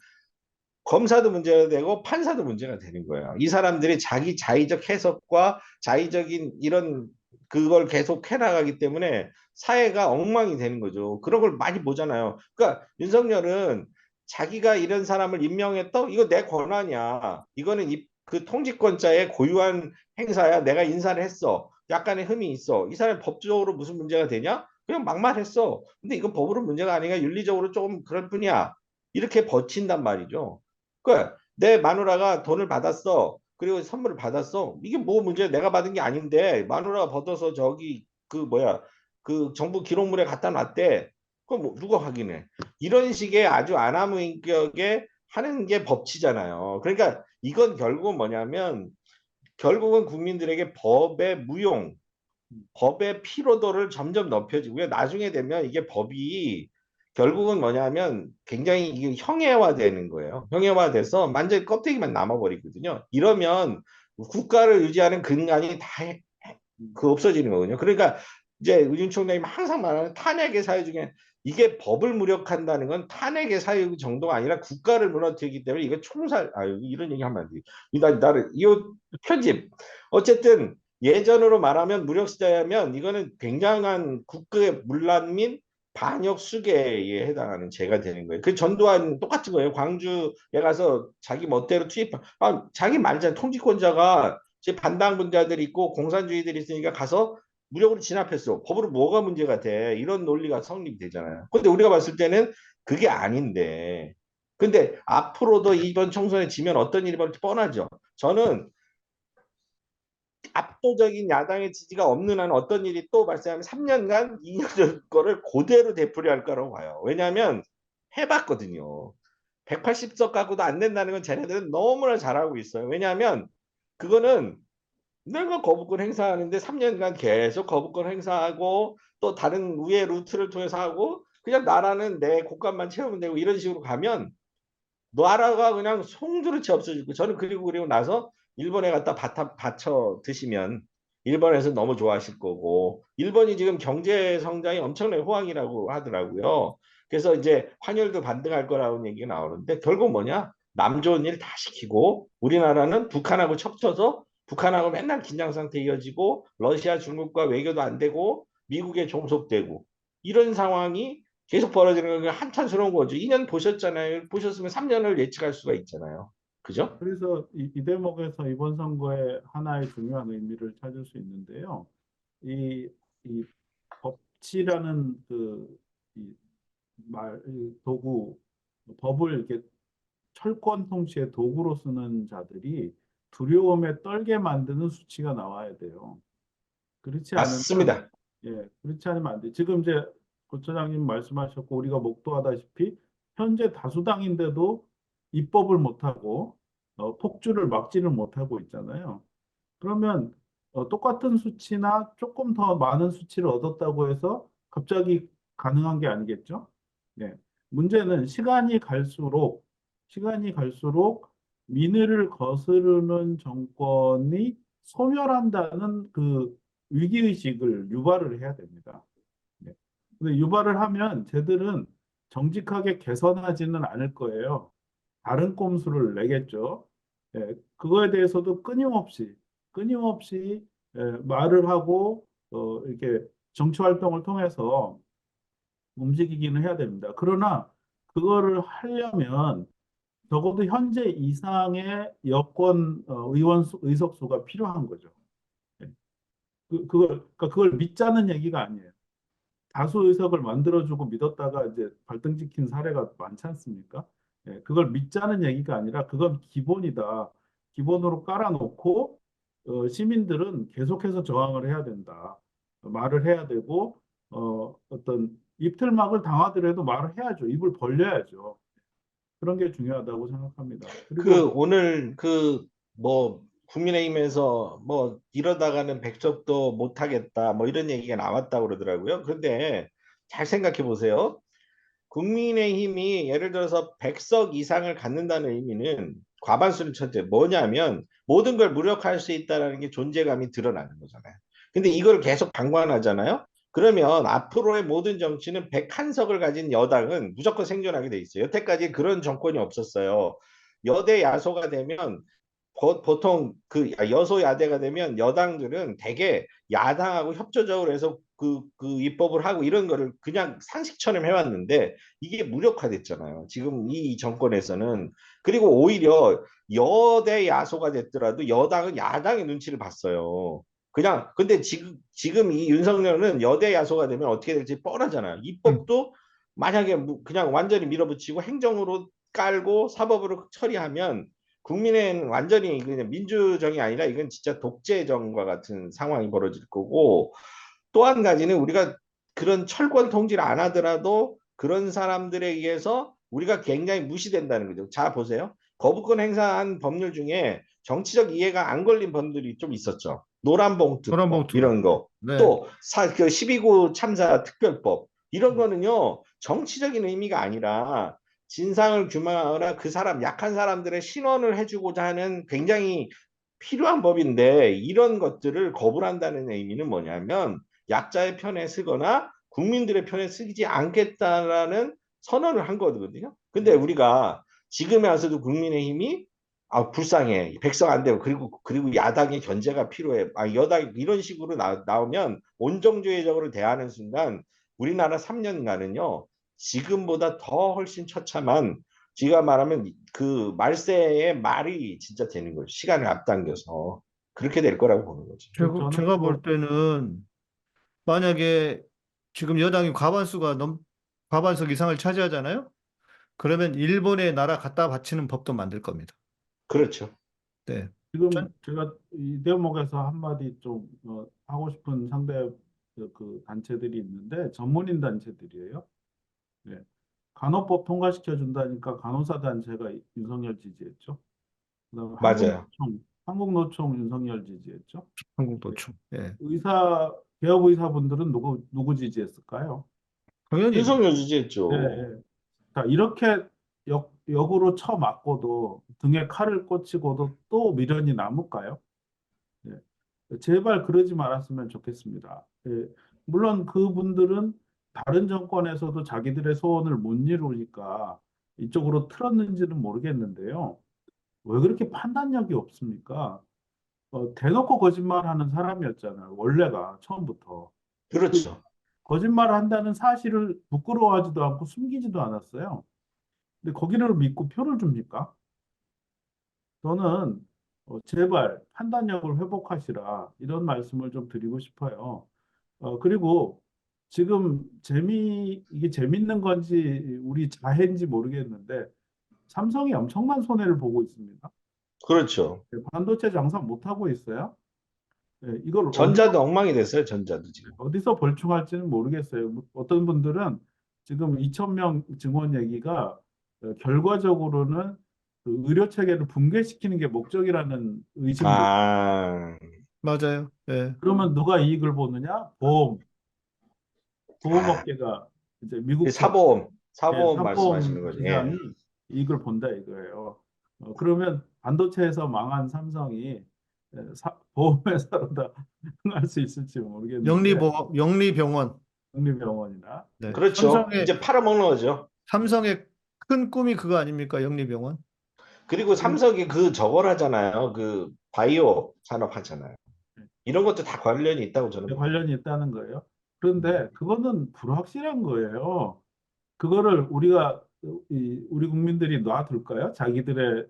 검사도 문제가 되고 판사도 문제가 되는 거예요. 이 사람들이 자기 자의적 해석과 자의적인 이런 그걸 계속 해나가기 때문에 사회가 엉망이 되는 거죠. 그런 걸 많이 보잖아요. 그러니까 윤석열은 자기가 이런 사람을 임명했다? 이거 내 권한이야. 이거는 그 통지권자의 고유한 행사야. 내가 인사를 했어. 약간의 흠이 있어. 이 사람이 법적으로 무슨 문제가 되냐? 그냥 막말했어. 근데 이건 법으로 문제가 아니라 윤리적으로 조금 그럴 뿐이야. 이렇게 버틴단 말이죠. 그러니까 내 마누라가 돈을 받았어. 그리고 선물을 받았어. 이게 뭐 문제야? 내가 받은 게 아닌데 마누라가 받아서 저기 그 뭐야 그 정부 기록물에 갖다 놨대. 그럼 뭐 누가 확인해? 이런 식의 아주 아나무인격에 하는 게 법치잖아요. 그러니까 이건 결국은 뭐냐면 결국은 국민들에게 법의 무용, 법의 피로도를 점점 높여지고요. 나중에 되면 이게 법이 결국은 뭐냐면 굉장히 이게 형해화되는 거예요. 형해화돼서 완전히 껍데기만 남아버리거든요. 이러면 국가를 유지하는 근간이 그 없어지는 거거든요. 그러니까 이제 윤 총장이 항상 말하는 탄핵의 사유 중에 이게 법을 무력한다는 건 탄핵의 사유 정도가 아니라 국가를 무너뜨리기 때문에 이거 총살 이런 얘기 하면 안 돼. 나를 이 편집 어쨌든 예전으로 말하면 무력시대면 이거는 굉장한 국가의 문란 및 반역 수괴에 해당하는 죄가 되는 거예요. 그 전두환 똑같은 거예요. 광주에 가서 자기 멋대로 자기 말자 통치권자가 반당분자들이 있고 공산주의들이 있으니까 가서 무력으로 진압했어. 법으로 뭐가 문제가 돼? 이런 논리가 성립되잖아요. 근데 우리가 봤을 때는 그게 아닌데. 근데 앞으로도 이번 총선에 지면 어떤 일이 벌어질지 뻔하죠. 저는 압도적인 야당의 지지가 없는 한 어떤 일이 또 발생하면 3년간 2년 전 거를 그대로 되풀이할 거라고 봐요. 왜냐하면 해봤거든요. 180석 갖고도 안 된다는 건 쟤네들은 너무나 잘하고 있어요. 왜냐하면 그거는 내가 거부권 행사하는데 3년간 계속 거부권 행사하고 또 다른 우회 루트를 통해서 하고 그냥 나라는 내 곳간만 채우면 되고 이런 식으로 가면 나라가 그냥 송두리째 없어지고 저는 그리고 나서 일본에 갖다 받쳐 드시면 일본에서 너무 좋아하실 거고 일본이 지금 경제 성장이 엄청나게 호황이라고 하더라고요. 그래서 이제 환율도 반등할 거라는 얘기가 나오는데 결국 뭐냐? 남 좋은 일 다 시키고 우리나라는 북한하고 척쳐서 북한하고 맨날 긴장 상태 이어지고 러시아 중국과 외교도 안 되고 미국에 종속되고 이런 상황이 계속 벌어지는 건 한탄스러운 거죠. 2년 보셨잖아요. 보셨으면 3년을 예측할 수가 있잖아요. 그죠? 그래서 이 대목에서 이번 선거에 하나의 중요한 의미를 찾을 수 있는데요. 이 법치라는 이 도구, 법을 이렇게 철권 통치의 도구로 쓰는 자들이 두려움에 떨게 만드는 수치가 나와야 돼요. 그렇지 않으면 맞습니다. 그렇지 않으면 안 돼. 지금 이제 고처장님 말씀하셨고 우리가 목도하다시피 현재 다수당인데도 입법을 못하고 폭주를 막지를 못하고 있잖아요. 그러면 똑같은 수치나 조금 더 많은 수치를 얻었다고 해서 갑자기 가능한 게 아니겠죠? 네. 문제는 시간이 갈수록 민의를 거스르는 정권이 소멸한다는 그 위기의식을 유발을 해야 됩니다. 네. 근데 유발을 하면 쟤들은 정직하게 개선하지는 않을 거예요. 다른 꼼수를 내겠죠. 예, 그거에 대해서도 끊임없이 말을 하고 이렇게 정치 활동을 통해서 움직이기는 해야 됩니다. 그러나 그거를 하려면 적어도 현재 이상의 여권 의석수가 필요한 거죠. 예. 그러니까 그걸 믿자는 얘기가 아니에요. 다수 의석을 만들어주고 믿었다가 이제 발등찍힌 사례가 많지 않습니까? 예, 그걸 믿자는 얘기가 아니라 그건 기본이다. 기본으로 깔아놓고 시민들은 계속해서 저항을 해야 된다. 말을 해야 되고 어떤 입틀막을 당하더라도 말을 해야죠. 입을 벌려야죠. 그런 게 중요하다고 생각합니다. 그리고 오늘 뭐 국민의힘에서 뭐 이러다가는 백석도 못 하겠다 뭐 이런 얘기가 나왔다고 그러더라고요. 그런데 잘 생각해 보세요. 국민의힘이 예를 들어서 100석 이상을 갖는다는 의미는 과반수는 천재 뭐냐면 모든 걸 무력화할 수 있다는 게 존재감이 드러나는 거잖아요. 근데 이걸 계속 방관하잖아요. 그러면 앞으로의 모든 정치는 101석을 가진 여당은 무조건 생존하게 돼 있어요. 여태까지 그런 정권이 없었어요. 여대 야소가 되면 보통 여소야대가 되면 여당들은 대개 야당하고 협조적으로 해서 그 입법을 하고 이런 거를 그냥 상식처럼 해왔는데 이게 무력화됐잖아요. 지금 이 정권에서는. 그리고 오히려 여대 야소가 됐더라도 여당은 야당의 눈치를 봤어요. 그냥 근데 지금 이 윤석열은 여대 야소가 되면 어떻게 될지 뻔하잖아요. 음, 입법도 만약에 그냥 완전히 밀어붙이고 행정으로 깔고 사법으로 처리하면 국민은 완전히 그냥 민주정이 아니라 이건 진짜 독재정과 같은 상황이 벌어질 거고 또 한 가지는 우리가 그런 철권 통지를 안 하더라도 그런 사람들에 의해서 우리가 굉장히 무시된다는 거죠. 자, 보세요. 거부권 행사한 법률 중에 정치적 이해가 안 걸린 법률이 좀 있었죠. 노란봉투법 노란봉투. 이런 거. 네. 또 12구 참사 특별법 이런 거는요. 정치적인 의미가 아니라 진상을 규명하거나 그 사람 약한 사람들의 신원을 해주고자 하는 굉장히 필요한 법인데 이런 것들을 거부한다는 의미는 뭐냐면 약자의 편에 서거나 국민들의 편에 쓰지 않겠다라는 선언을 한 거거든요. 근데 우리가 지금에 와서도 국민의힘이 불쌍해. 백성 안 되고 그리고 야당의 견제가 필요해. 여당 이런 식으로 나오면 온정주의적으로 대하는 순간 우리나라 3년간은요. 지금보다 더 훨씬 처참한 지가 말하면 그 말세의 말이 진짜 되는 거죠. 시간을 앞당겨서 그렇게 될 거라고 보는 거죠. 저는 제가 볼 때는 만약에 지금 여당이 과반석 이상을 차지하잖아요? 그러면 일본의 나라 갖다 바치는 법도 만들 겁니다. 그렇죠. 네. 지금 제가 이 대목에서 한마디 좀 하고 싶은 상대 그 단체들이 있는데 전문인 단체들이에요. 네. 간호법 통과시켜 준다니까 간호사 단체가 윤석열 지지했죠. 그다음에 맞아요. 한국노총 윤석열 지지했죠. 네. 한국노총. 예. 개업 의사분들은 누구 지지했을까요? 당연히 윤석열 예, 지지했죠. 예. 자, 이렇게 역으로 쳐맞고도 등에 칼을 꽂히고도 또 미련이 남을까요? 예. 제발 그러지 말았으면 좋겠습니다. 예. 물론 그분들은 다른 정권에서도 자기들의 소원을 못 이루니까 이쪽으로 틀었는지는 모르겠는데요. 왜 그렇게 판단력이 없습니까? 대놓고 거짓말하는 사람이었잖아요. 원래가 처음부터. 그 그렇죠. 거짓말을 한다는 사실을 부끄러워하지도 않고 숨기지도 않았어요. 근데 거기를 믿고 표를 줍니까? 저는 제발 판단력을 회복하시라 이런 말씀을 좀 드리고 싶어요. 그리고 지금 이게 재밌는 건지 우리 자해인지 모르겠는데 삼성이 엄청난 손해를 보고 있습니다. 그렇죠. 반도체 장사 못하고 있어요. 이걸 전자도 엉망이 됐어요. 전자도 지금. 어디서 벌충할지는 모르겠어요. 어떤 분들은 지금 2,000명 증원 얘기가 결과적으로는 그 의료 체계를 붕괴시키는 게 목적이라는 의심도. 아, 맞아요. 예. 그러면 누가 이익을 보느냐? 보험업계가 이제 그 미국 사보험 말씀하시는 사보험 거죠. 예. 시장이 이익을 본다 이거예요. 그러면 반도체에서 망한 삼성이 보험회사로 다 흥할 수 있을지 모르겠는데 영리병원. 국립병원이나 네. 그렇죠. 이제 팔아먹는 거죠. 삼성의 큰 꿈이 그거 아닙니까? 영리병원. 그리고 삼성이 저걸 하잖아요. 그 바이오 산업 하잖아요. 이런 것도 다 관련이 있다고 저는 봐요. 관련이 있다는 거예요. 그런데 그거는 불확실한 거예요. 그거를 우리 국민들이 놔둘까요? 자기들의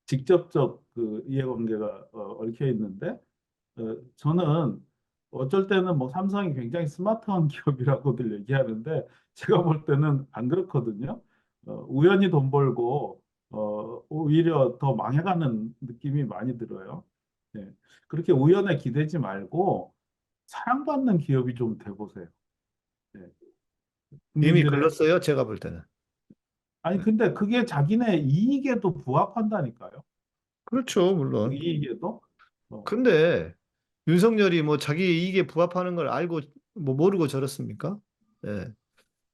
직접적 그 이해관계가 얽혀 있는데 저는 어쩔 때는 뭐 삼성이 굉장히 스마트한 기업이라고들 얘기하는데 제가 볼 때는 안 그렇거든요. 우연히 돈 벌고 오히려 더 망해가는 느낌이 많이 들어요. 예. 그렇게 우연에 기대지 말고 사랑받는 기업이 좀 돼보세요. 예. 이미 국민들의 글렀어요, 제가 볼 때는. 아니 네. 근데 그게 자기네 이익에도 부합한다니까요. 그렇죠, 그 물론. 이익에도. 어, 근데 윤석열이 뭐 자기 이익에 부합하는 걸 알고 뭐 모르고 저렇습니까? 예.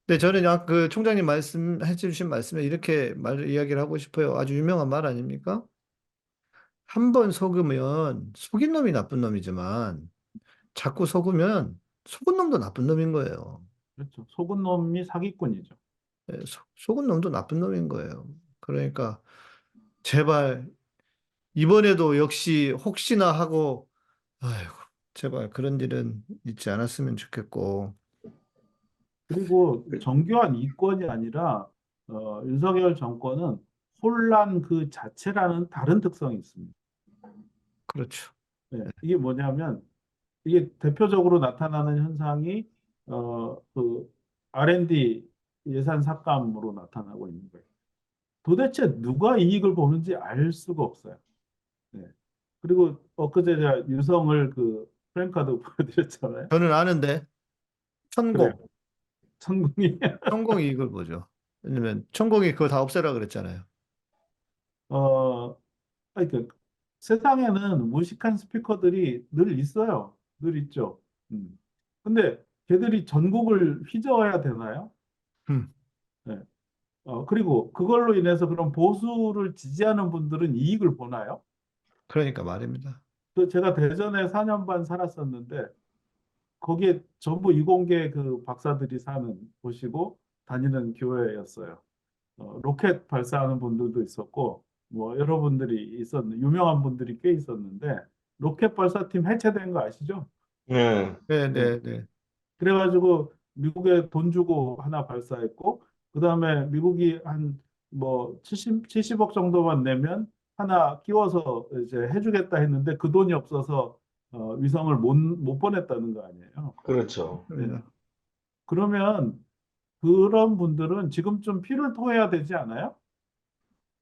근데 저는 그 총장님 말씀해 주신 말씀에 이렇게 이야기를 하고 싶어요. 아주 유명한 말 아닙니까? 한 번 속으면 속인 놈이 나쁜 놈이지만 자꾸 속으면 속은 놈도 나쁜 놈인 거예요. 그렇죠. 속은 놈이 사기꾼이죠. 예, 속은 놈도 나쁜 놈인 거예요. 그러니까 제발 이번에도 역시 혹시나 하고 아이고 제발 그런 일은 있지 않았으면 좋겠고. 그리고 정교한 이권이 아니라 윤석열 정권은 혼란 그 자체라는 다른 특성이 있습니다. 그렇죠. 네, 이게 뭐냐면 이게 대표적으로 나타나는 현상이 그 R&D 예산 삭감으로 나타나고 있는 거예요. 도대체 누가 이익을 보는지 알 수가 없어요. 네. 그리고 엊그제 제가 유성을 그 프랜카드 보여드렸잖아요. 저는 아는데 그래요. 천공, 천공이 천공 이익을 보죠. 왜냐면 천공이 그거 다 없애라 그랬잖아요. 어 아니 그 세상에는 무식한 스피커들이 늘 있어요. 늘 있죠. 음. 근데 걔들이 전국을 휘저어야 되나요? 음, 네. 그리고 그걸로 인해서 그런 보수를 지지하는 분들은 이익을 보나요? 그러니까 말입니다. 제가 대전에 4년 반 살았었는데 거기에 전부 이공계 그 박사들이 사는 곳이고 다니는 교회였어요. 로켓 발사하는 분들도 있었고 뭐 여러분들이 유명한 분들이 꽤 있었는데 로켓 발사팀 해체된 거 아시죠? 네. 네, 네. 네, 네. 그래가지고 미국에 돈 주고 하나 발사했고 그다음에 미국이 한 뭐 70억 정도만 내면 하나 끼워서 이제 해주겠다 했는데 그 돈이 없어서 위성을 못 보냈다는 거 아니에요. 그렇죠. 네. 그렇습니다. 그러면 그런 분들은 지금 좀 피를 토해야 되지 않아요?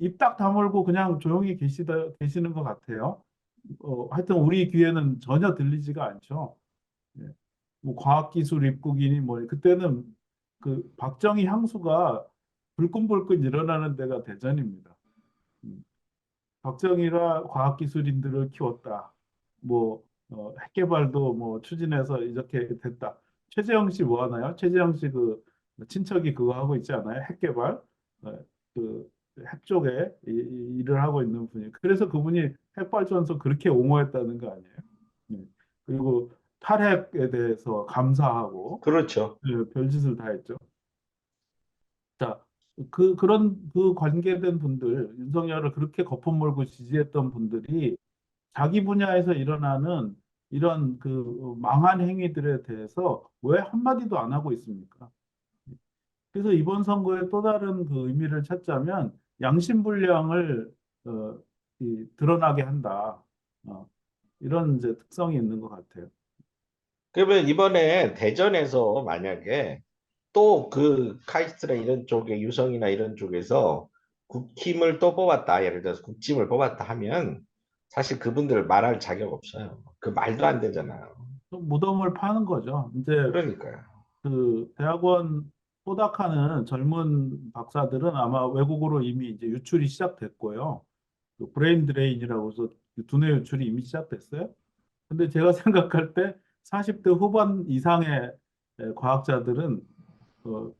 입 딱 다물고 그냥 조용히 계시는 것 같아요. 하여튼 우리 귀에는 전혀 들리지가 않죠. 예. 뭐 과학기술 입국이니 뭐 그때는 그 박정희 향수가 불끈불끈 일어나는 데가 대전입니다. 음. 박정희가 과학기술인들을 키웠다. 뭐 핵 개발도 뭐 추진해서 이렇게 됐다. 최재형 씨 뭐 하나요? 최재형 씨 그 친척이 그거 하고 있지 않아요? 핵 개발. 그 핵 쪽에 일을 하고 있는 분이. 그래서 그분이 핵발전소 그렇게 옹호했다는 거 아니에요? 네. 그리고 탈핵에 대해서 감사하고 그렇죠. 별짓을 다 했죠. 자, 그런 그 관계된 분들, 윤석열을 그렇게 거품 몰고 지지했던 분들이 자기 분야에서 일어나는 이런 그 망한 행위들에 대해서 왜 한마디도 안 하고 있습니까? 그래서 이번 선거에 또 다른 그 의미를 찾자면 양심불량을 어, 드러나게 한다. 이런 이제 특성이 있는 것 같아요. 그러면 이번에 대전에서 만약에 또 그 카이스트나 이런 쪽에 유성이나 이런 쪽에서 국힘을 또 뽑았다. 예를 들어서 국짐을 뽑았다 하면 사실 그분들 말할 자격 없어요. 그 말도 안 되잖아요. 좀 무덤을 파는 거죠. 이제 그러니까요. 그 대학원 포닥하는 젊은 박사들은 아마 외국으로 이미 이제 유출이 시작됐고요. 그 브레인 드레인이라고 해서 두뇌 유출이 이미 시작됐어요. 근데 제가 생각할 때 40대 후반 이상의 과학자들은 어,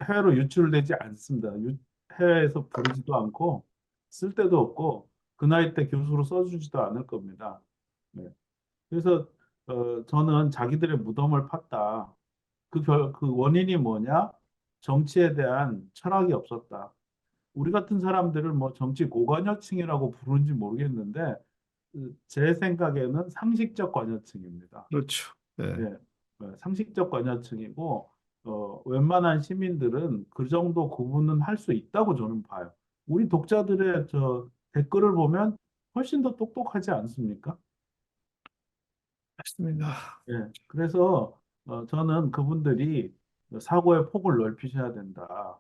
해외로 유출되지 않습니다. 해외에서 부르지도 않고 쓸 데도 없고 그 나이 때 교수로 써주지도 않을 겁니다. 네. 그래서 저는 자기들의 무덤을 팠다. 그 원인이 뭐냐? 정치에 대한 철학이 없었다. 우리 같은 사람들을 뭐 정치 고관여층이라고 부르는지 모르겠는데 제 생각에는 상식적 관여층입니다. 그렇죠. 네. 예, 상식적 관여층이고 웬만한 시민들은 그 정도 구분은 할 수 있다고 저는 봐요. 우리 독자들의 저 댓글을 보면 훨씬 더 똑똑하지 않습니까? 맞습니다. 예, 그래서 저는 그분들이 사고의 폭을 넓히셔야 된다.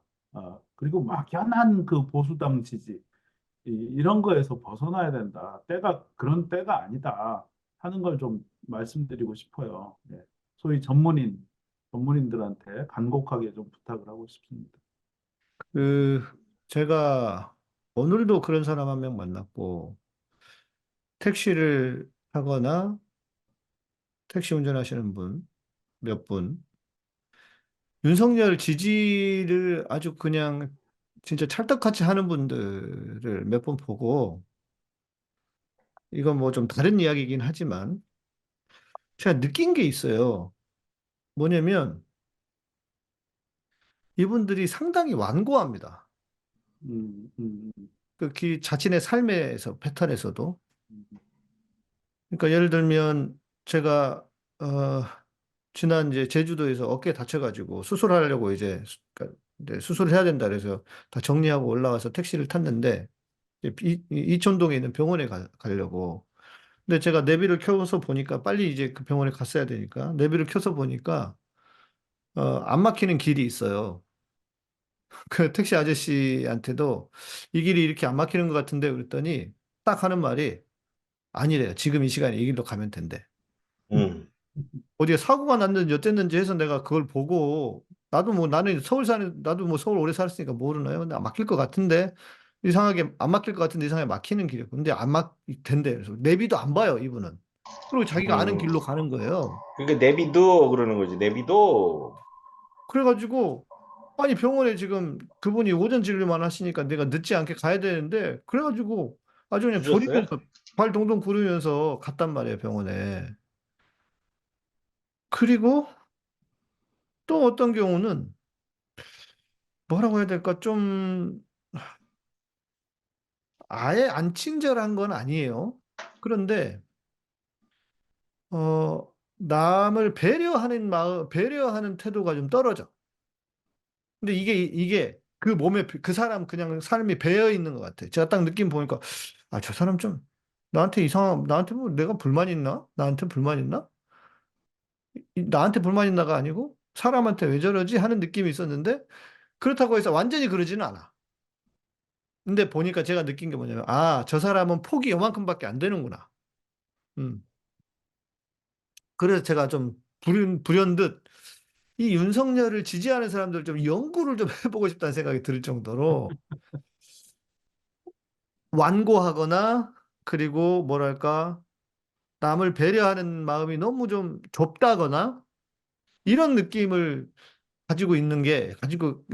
그리고 막연한 그 보수당 지지, 이런 거에서 벗어나야 된다. 때가 그런 때가 아니다 하는 걸 좀 말씀드리고 싶어요. 예. 소위 전문인들한테 간곡하게 좀 부탁을 하고 싶습니다. 그, 제가 오늘도 그런 사람 한 명 만났고, 택시를 타거나 택시 운전하시는 분, 몇 분, 윤석열 지지를 아주 그냥 진짜 찰떡같이 하는 분들을 몇 번 보고, 이건 뭐 좀 다른 이야기이긴 하지만, 제가 느낀 게 있어요. 뭐냐면, 이분들이 상당히 완고합니다. 음, 음, 자신의 삶에서, 패턴에서도. 음, 그러니까 예를 들면, 제가, 어, 지난 이제 제주도에서 어깨 다쳐가지고 수술하려고 그러니까 이제 수술을 해야 된다 그래서 다 정리하고 올라와서 택시를 탔는데, 이제 이촌동에 있는 병원에 가려고. 근데 제가 내비를 켜서 보니까 빨리 이제 그 병원에 갔어야 되니까 내비를 켜서 보니까 안 막히는 길이 있어요. 그 택시 아저씨한테도 이 길이 이렇게 안 막히는 것 같은데 그랬더니 딱 하는 말이 아니래요. 지금 이 시간에 이 길로 가면 된대. 음. 어디에 사고가 났는지 어땠는지 해서 내가 그걸 보고 나도 뭐 나는 나도 뭐 서울 오래 살았으니까 모르나요? 근데 안 막힐 것 같은데 이상하게 안 막힐 것 같은데 이상하게 막히는 길이었고 근데 안 막 된대. 그래서 내비도 안 봐요, 이분은. 그리고 자기가 아는 음. 길로 가는 거예요. 그러니까 내비도 그러는 거지. 내비도. 그래가지고 아니 병원에 지금 그분이 오전 진료만 하시니까 내가 늦지 않게 가야 되는데 그래가지고 아주 그냥 주셨어요? 졸이면서 발 동동 구르면서 갔단 말이에요, 병원에. 그리고 또 어떤 경우는 뭐라고 해야 될까? 좀 아예 안 친절한 건 아니에요. 그런데 남을 배려하는 배려하는 태도가 좀 떨어져. 근데 이게 그 몸에 그 사람 그냥 삶이 배어 있는 것 같아. 제가 딱 느낌 보니까 아, 저 사람 좀 나한테 뭐 내가 불만 있나? 나한테 불만 있나? 나한테 불만 있나가 아니고 사람한테 왜 저러지 하는 느낌이 있었는데 그렇다고 해서 완전히 그러지는 않아. 근데 보니까 제가 느낀 게 뭐냐면 아, 저 사람은 폭이 요만큼밖에 안 되는구나. 음. 그래서 제가 좀 불현듯 이 윤석열을 지지하는 사람들 좀 연구를 좀 해보고 싶다는 생각이 들 정도로 완고하거나 그리고 뭐랄까 남을 배려하는 마음이 너무 좀 좁다거나 이런 느낌을 가지고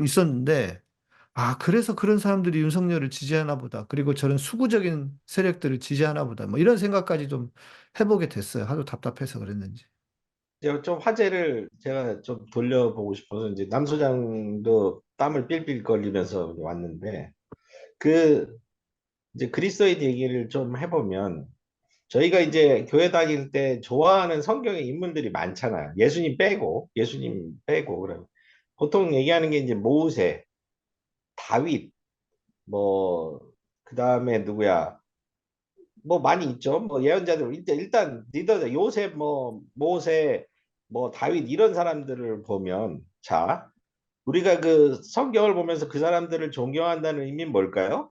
있었는데 아, 그래서 그런 사람들이 윤석열을 지지하나 보다. 그리고 저런 수구적인 세력들을 지지하나 보다. 뭐 이런 생각까지 좀 해보게 됐어요. 하도 답답해서 그랬는지. 제가 좀 화제를 제가 좀 돌려보고 싶어서 이제 남 소장도 땀을 삘삘 걸리면서 왔는데 그 이제 그리스도인 얘기를 좀 해보면 저희가 이제 교회 다닐 때 좋아하는 성경의 인물들이 많잖아요. 예수님 빼고 그래. 보통 얘기하는 게 이제 모세, 다윗, 뭐 그다음에 누구야? 뭐 많이 있죠. 뭐 예언자들 일단 리더들 요셉 뭐 모세 뭐 다윗 이런 사람들을 보면 자 우리가 그 성경을 보면서 그 사람들을 존경한다는 의미는 뭘까요?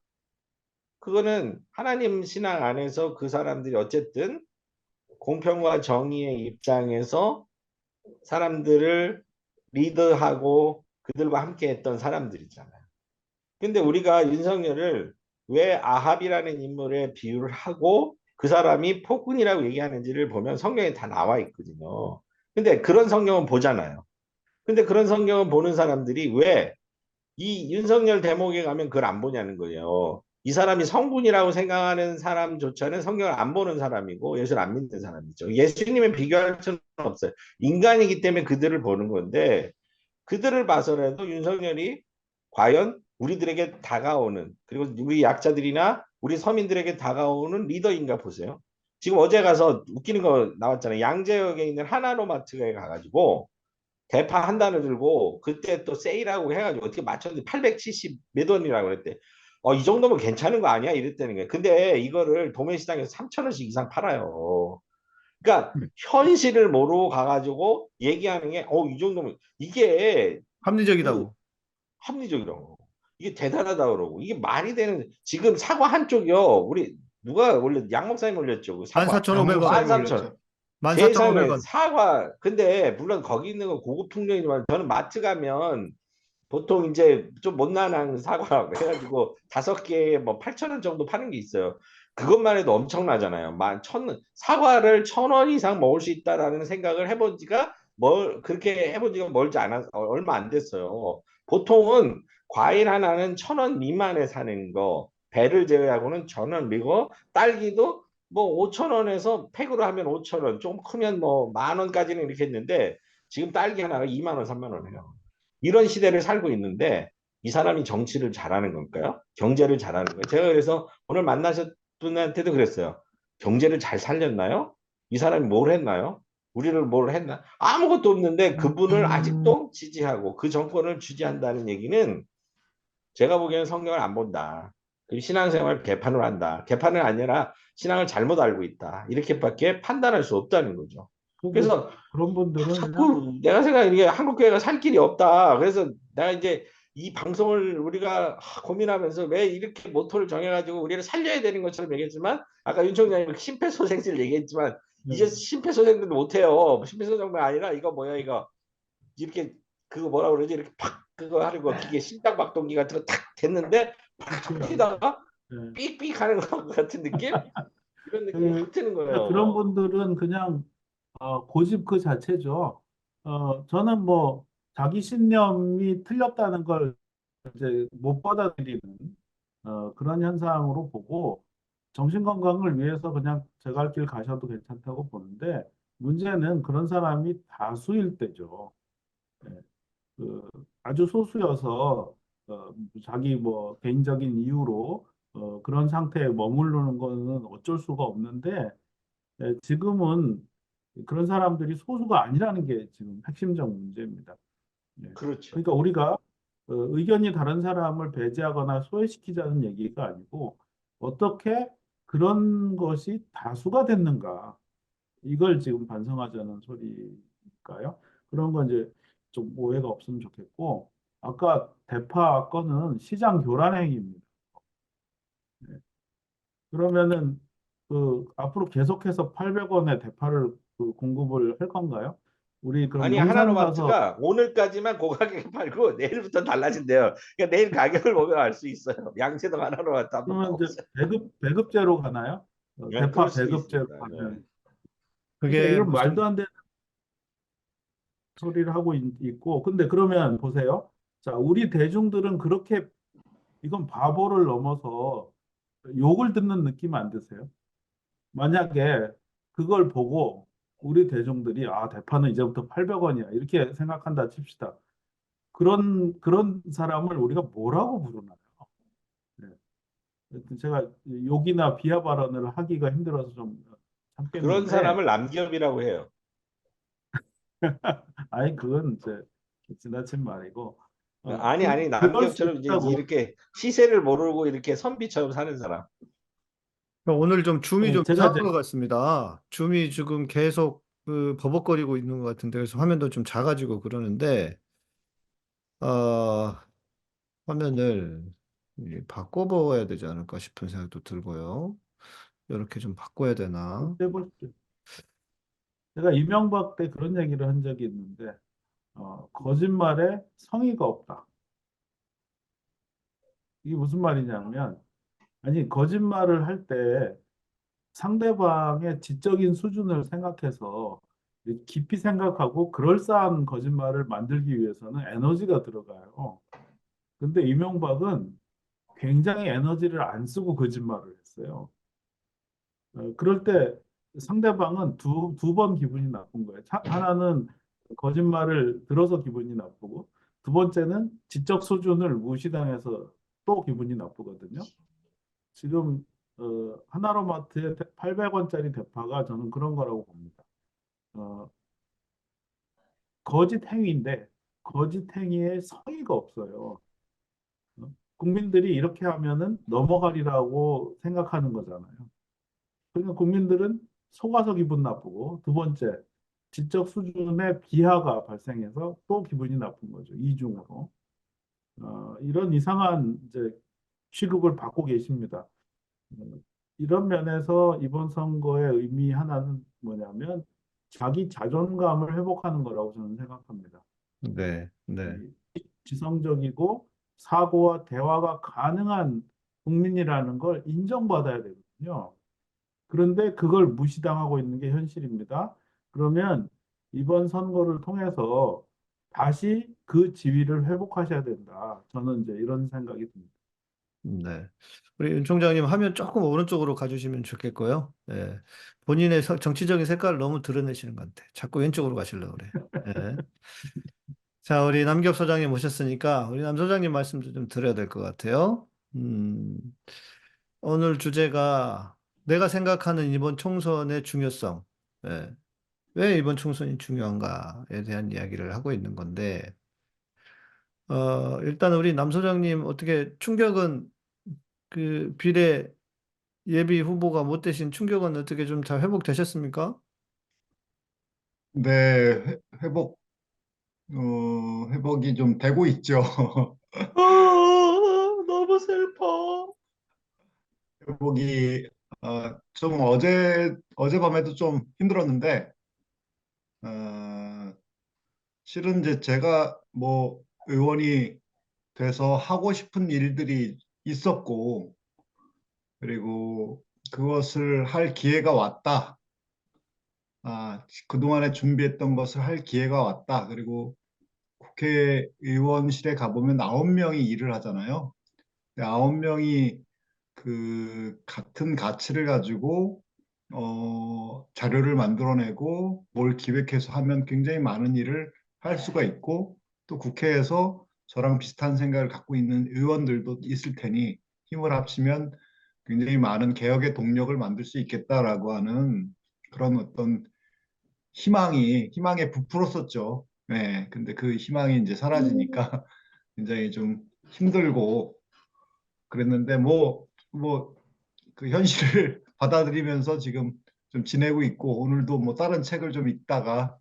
그거는 하나님 신앙 안에서 그 사람들이 어쨌든 공평과 정의의 입장에서 사람들을 리드하고 그들과 함께 했던 사람들이잖아요. 근데 우리가 윤석열을 왜 아합이라는 인물에 비유를 하고 그 사람이 폭군이라고 얘기하는지를 보면 성경에 다 나와 있거든요. 근데 그런 성경은 보잖아요. 근데 그런 성경을 보는 사람들이 왜 이 윤석열 대목에 가면 그걸 안 보냐는 거예요. 이 사람이 성군이라고 생각하는 사람조차는 성경을 안 보는 사람이고 예수를 안 믿는 사람이죠. 예수님은 비교할 수는 없어요. 인간이기 때문에 그들을 보는 건데 그들을 봐서라도 윤석열이 과연 우리들에게 다가오는 그리고 우리 약자들이나 우리 서민들에게 다가오는 리더인가 보세요. 지금 어제 가서 웃기는 거 나왔잖아요. 양재역에 있는 하나로마트에 가가지고 대파 한 단을 들고 그때 또 세일하고 해가지고 어떻게 맞췄는데 870 몇 원이라고 그랬대. 이 정도면 괜찮은 거 아니야? 이랬다는 거예요. 근데 이거를 도매시장에서 3,000원씩 이상 팔아요. 그러니까 현실을 모르고 가가지고 얘기하는 게, 이 정도면 이게 그 합리적이다고. 합리적이라고. 이게 대단하다 그러고. 이게 말이 되는, 지금 사과 한 쪽이요. 우리, 누가 올렸, 양 목사님 올렸죠. 그 사과. 14,500원. 13,000원. 14,500원. 세상에 사과. 근데 물론 거기 있는 건 고급 통령이지만 저는 마트 가면 보통 이제 좀 못난한 사과 해가지고 5개에 뭐 8,000원 정도 파는 게 있어요. 그것만 해도 엄청나잖아요. 사과를 1,000원 이상 먹을 수 있다라는 생각을 해본 지가 그렇게 해본 지가 얼마 안 됐어요. 보통은 과일 하나는 1,000원 미만에 사는 거, 배를 제외하고는 1,000원, 그리고 딸기도 뭐 5,000원에서 팩으로 하면 5,000원, 좀 크면 뭐 10,000원까지는 이렇게 했는데 지금 딸기 하나가 2만 원, 3만 원 해요. 이런 시대를 살고 있는데 이 사람이 정치를 잘하는 걸까요? 경제를 잘하는 거예요. 제가 그래서 오늘 만나셨던 분한테도 그랬어요. 경제를 잘 살렸나요? 이 사람이 뭘 했나요? 우리를 뭘 했나? 아무것도 없는데 그분을 아직도 지지하고 그 정권을 지지한다는 얘기는 제가 보기에는 성경을 안 본다. 신앙생활 개판을 한다. 개판은 아니라 신앙을 잘못 알고 있다. 이렇게밖에 판단할 수 없다는 거죠. 그래서 그런 분들은 그냥 자꾸 내가 생각에 이게 한국 교회가 살 길이 없다. 그래서 내가 이제 이 방송을 우리가 고민하면서 왜 이렇게 모토를 정해가지고 우리를 살려야 되는 것처럼 얘기했지만 아까 윤 총장님 심폐소생술 얘기했지만 이제 심폐소생술도 못해요. 심폐소생술이 아니라 이거 뭐야 이거 이렇게 그거 뭐라 그러지 이렇게 팍 그거 하는 거 기계 심장박동기 같은 거 탁 됐는데 팍 튀다가 네. 삑삑 하는 것 같은 느낌? 이런 느낌이 확 드는 거예요. 그런 분들은 그냥 고집 그 자체죠. 저는 뭐 자기 신념이 틀렸다는 걸 이제 못 받아들이는 그런 현상으로 보고 정신 건강을 위해서 그냥 제 갈 길 가셔도 괜찮다고 보는데 문제는 그런 사람이 다수일 때죠. 네. 아주 소수여서 자기 뭐 개인적인 이유로 그런 상태에 머무르는 거는 어쩔 수가 없는데 지금은 그런 사람들이 소수가 아니라는 게 지금 핵심적 문제입니다. 예. 그렇죠. 그러니까 우리가 의견이 다른 사람을 배제하거나 소외시키자는 얘기가 아니고 어떻게 그런 것이 다수가 됐는가 이걸 지금 반성하자는 소리일까요? 그런 건 이제 좀 오해가 없으면 좋겠고 아까 대파 건은 시장 교란 행위입니다. 예. 그러면은 앞으로 계속해서 800원에 대파를 공급을 할 건가요? 우리 그럼 아니 용산 가서 하나로마트가 오늘까지만 고가격에 팔고 내일부터 달라진대요. 그러니까 내일 가격을 보면 알 수 있어요. 양재동 하나로마트 한번 그러면 이제 가보세요. 배급제로 가나요? 네, 대파 그럴 수도 배급제로 있습니다. 가면 네. 그러니까 그게 이런 무슨 말도 안 되는 소리를 하고 있고 근데 그러면 보세요. 자, 우리 대중들은 그렇게 이건 바보를 넘어서 욕을 듣는 느낌 안 드세요? 만약에 그걸 보고 우리 대중들이 대파는 이제부터 800원이야 이렇게 생각한다 칩시다. 그런 사람을 우리가 뭐라고 부르나요? 네. 하여튼 제가 욕이나 비하 발언을 하기가 힘들어서 좀 그런 참겠는데, 사람을 남기업이라고 해요. 아니 그건 이제 지나친 말이고, 아니 그럴 수 남기업처럼 이제 있다고. 이렇게 시세를 모르고 이렇게 선비처럼 사는 사람. 오늘 좀 줌이 좀 제가 이상한 이제 것 같습니다. 줌이 지금 계속 버벅거리고 있는 것 같은데 그래서 화면도 좀 작아지고 그러는데 어, 화면을 바꿔봐야 되지 않을까 싶은 생각도 들고요. 이렇게 좀 바꿔야 되나? 해보십시오. 제가 이명박 때 그런 얘기를 한 적이 있는데, 거짓말에 성의가 없다. 이게 무슨 말이냐면, 아니 거짓말을 할 때 상대방의 지적인 수준을 생각해서 깊이 생각하고 그럴싸한 거짓말을 만들기 위해서는 에너지가 들어가요. 근데 이명박은 굉장히 에너지를 안 쓰고 거짓말을 했어요. 그럴 때 상대방은 두 번 기분이 나쁜 거예요. 하나는 거짓말을 들어서 기분이 나쁘고 두 번째는 지적 수준을 무시당해서 또 기분이 나쁘거든요. 지금 하나로마트의 800원짜리 대파가 저는 그런 거라고 봅니다. 어, 거짓 행위인데 거짓 행위에 성의가 없어요. 국민들이 이렇게 하면은 넘어가리라고 생각하는 거잖아요. 그러니까 국민들은 속아서 기분 나쁘고 두 번째 지적 수준의 비하가 발생해서 또 기분이 나쁜 거죠. 이중으로. 이런 이상한 이제 취급을 받고 계십니다. 어, 이런 면에서 이번 선거의 의미 하나는 뭐냐면 자기 자존감을 회복하는 거라고 저는 생각합니다. 네, 네, 이 지성적이고 사고와 대화가 가능한 국민이라는 걸 인정받아야 되거든요. 그런데 그걸 무시당하고 있는 게 현실입니다. 그러면 이번 선거를 통해서 다시 그 지위를 회복하셔야 된다. 저는 이제 이런 생각이 듭니다. 네. 우리 윤 총장님 화면 조금 오른쪽으로 가주시면 좋겠고요. 네. 본인의 정치적인 색깔을 너무 드러내시는 것 같아. 자꾸 왼쪽으로 가시려고 그래. 네. 자, 우리 남기업 소장님 오셨으니까 우리 남 소장님 말씀도 좀 드려야 될 것 같아요. 음, 오늘 주제가 내가 생각하는 이번 총선의 중요성. 예. 왜 이번 총선이 중요한가에 대한 이야기를 하고 있는 건데, 일단 우리 남 소장님 어떻게 충격은 그 비례 예비 후보가 못 되신 충격은 어떻게 좀 잘 회복되셨습니까? 네, 회복, 회복이 좀 되고 있죠. 너무 슬퍼. 회복이, 좀 어젯밤에도 좀 힘들었는데, 어, 실은 이제 제가 뭐 의원이 돼서 하고 싶은 일들이 있었고, 그리고 그것을 할 기회가 왔다. 그동안에 준비했던 것을 할 기회가 왔다. 그리고 국회의원실에 가보면 9명이 일을 하잖아요. 9명이 그 같은 가치를 가지고 자료를 만들어내고 뭘 기획해서 하면 굉장히 많은 일을 할 수가 있고 또 국회에서 저랑 비슷한 생각을 갖고 있는 의원들도 있을 테니 힘을 합치면 굉장히 많은 개혁의 동력을 만들 수 있겠다라고 하는 그런 어떤 희망에 부풀었었죠. 네, 근데 그 희망이 이제 사라지니까 굉장히 좀 힘들고 그랬는데 그 현실을 받아들이면서 지금 좀 지내고 있고 오늘도 뭐 다른 책을 좀 읽다가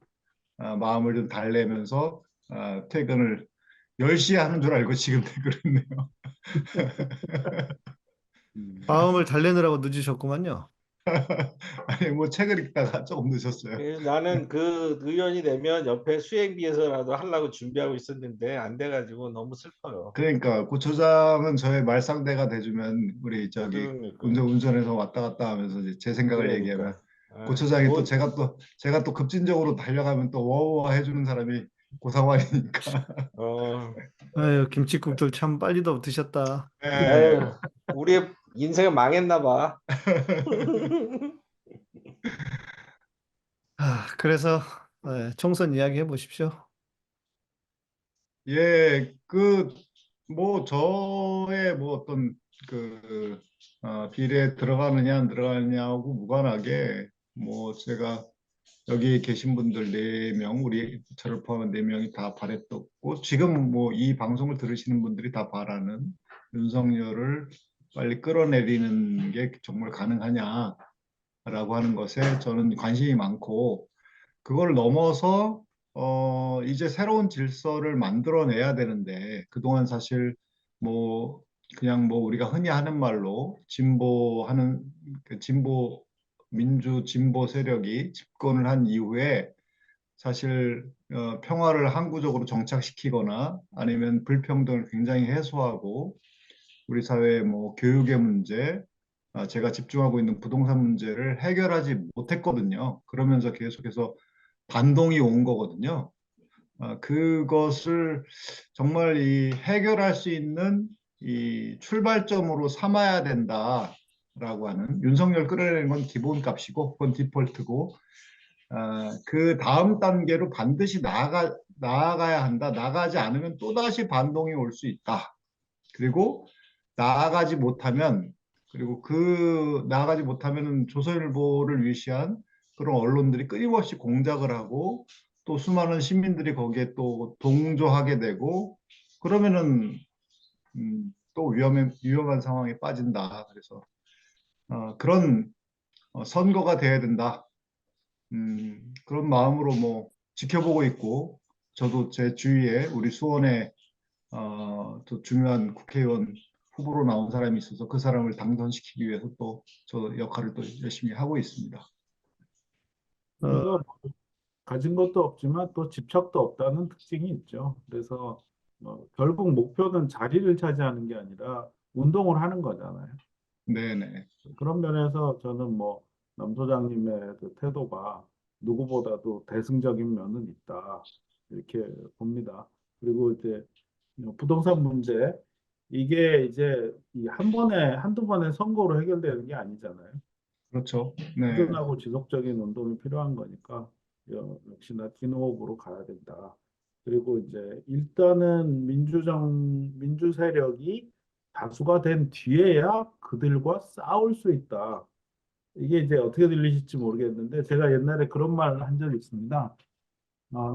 마음을 좀 달래면서 퇴근을 10시에 하는 줄 알고 지금 퇴근했네요. 마음을 달래느라고 늦으셨구만요. 아니 뭐 책을 읽다가 조금 늦었어요. 나는 그 의원이 되면 옆에 수행비에서라도 하려고 준비하고 있었는데 안 돼가지고 너무 슬퍼요. 그러니까 고초장은 저의 말상대가 돼주면 우리 저기 그러니까, 운전해서 왔다 갔다 하면서 이제 제 생각을 얘기하면 그러니까. 아, 고초장이 또 뭐, 제가 또 급진적으로 달려가면 또 워워 해주는 사람이 고상환이니까. 어, 아유, 김치국들 참 빨리도 드셨다. 네. 아유, 우리 인생은 망했나 봐. 그래서 총선 이야기 해보십시오. 예, 뭐, 저의 뭐 어떤 비례에 들어가느냐, 안 들어가느냐하고 무관하게, 뭐, 제가 여기 계신 분들 4명, 우리 저를 포함한 4명이 다 바랬었고, 지금 뭐 이 방송을 들으시는 분들이 다 바라는 윤석열을 빨리 끌어내리는 게 정말 가능하냐라고 하는 것에 저는 관심이 많고, 그걸 넘어서 이제 새로운 질서를 만들어내야 되는데 그동안 사실 뭐 그냥 뭐 우리가 흔히 하는 말로 진보하는 그 진보 민주 진보 세력이 집권을 한 이후에 사실 평화를 항구적으로 정착시키거나 아니면 불평등을 굉장히 해소하고 우리 사회의 뭐 교육의 문제, 제가 집중하고 있는 부동산 문제를 해결하지 못했거든요. 그러면서 계속해서 반동이 온 거거든요. 그것을 정말 이 해결할 수 있는 이 출발점으로 삼아야 된다라고 하는 윤석열 끌어내는 건 기본값이고 그건 디폴트고 그 다음 단계로 반드시 나아가야 한다. 나가지 않으면 또다시 반동이 올 수 있다. 그리고 나아가지 못하면 그리고 나아가지 못하면 조선일보를 위시한 그런 언론들이 끊임없이 공작을 하고 또 수많은 시민들이 거기에 또 동조하게 되고 그러면은 또 위험한 상황에 빠진다. 그래서 그런 선거가 돼야 된다. 그런 마음으로 뭐 지켜보고 있고 저도 제 주위에 우리 수원에 또 중요한 국회의원 후보로 나온 사람이 있어서 그 사람을 당선시키기 위해서 또 저 역할을 또 열심히 하고 있습니다. 어, 그래서 가진 것도 없지만 또 집착도 없다는 특징이 있죠. 그래서 결국 목표는 자리를 차지하는 게 아니라 운동을 하는 거잖아요. 네네. 그런 면에서 저는 뭐 남 소장님의 그 태도가 누구보다도 대승적인 면은 있다. 이렇게 봅니다. 그리고 이제 부동산 문제, 이게 이제 이 한 번에, 한두 번의 선거로 해결되는 게 아니잖아요. 그렇죠. 네. 꾸준하고 지속적인 운동이 필요한 거니까 역시나 팀워크로 가야 된다. 그리고 이제 일단은 민주 세력이 다수가 된 뒤에야 그들과 싸울 수 있다. 이게 이제 어떻게 들리실지 모르겠는데 제가 옛날에 그런 말을 한 적이 있습니다.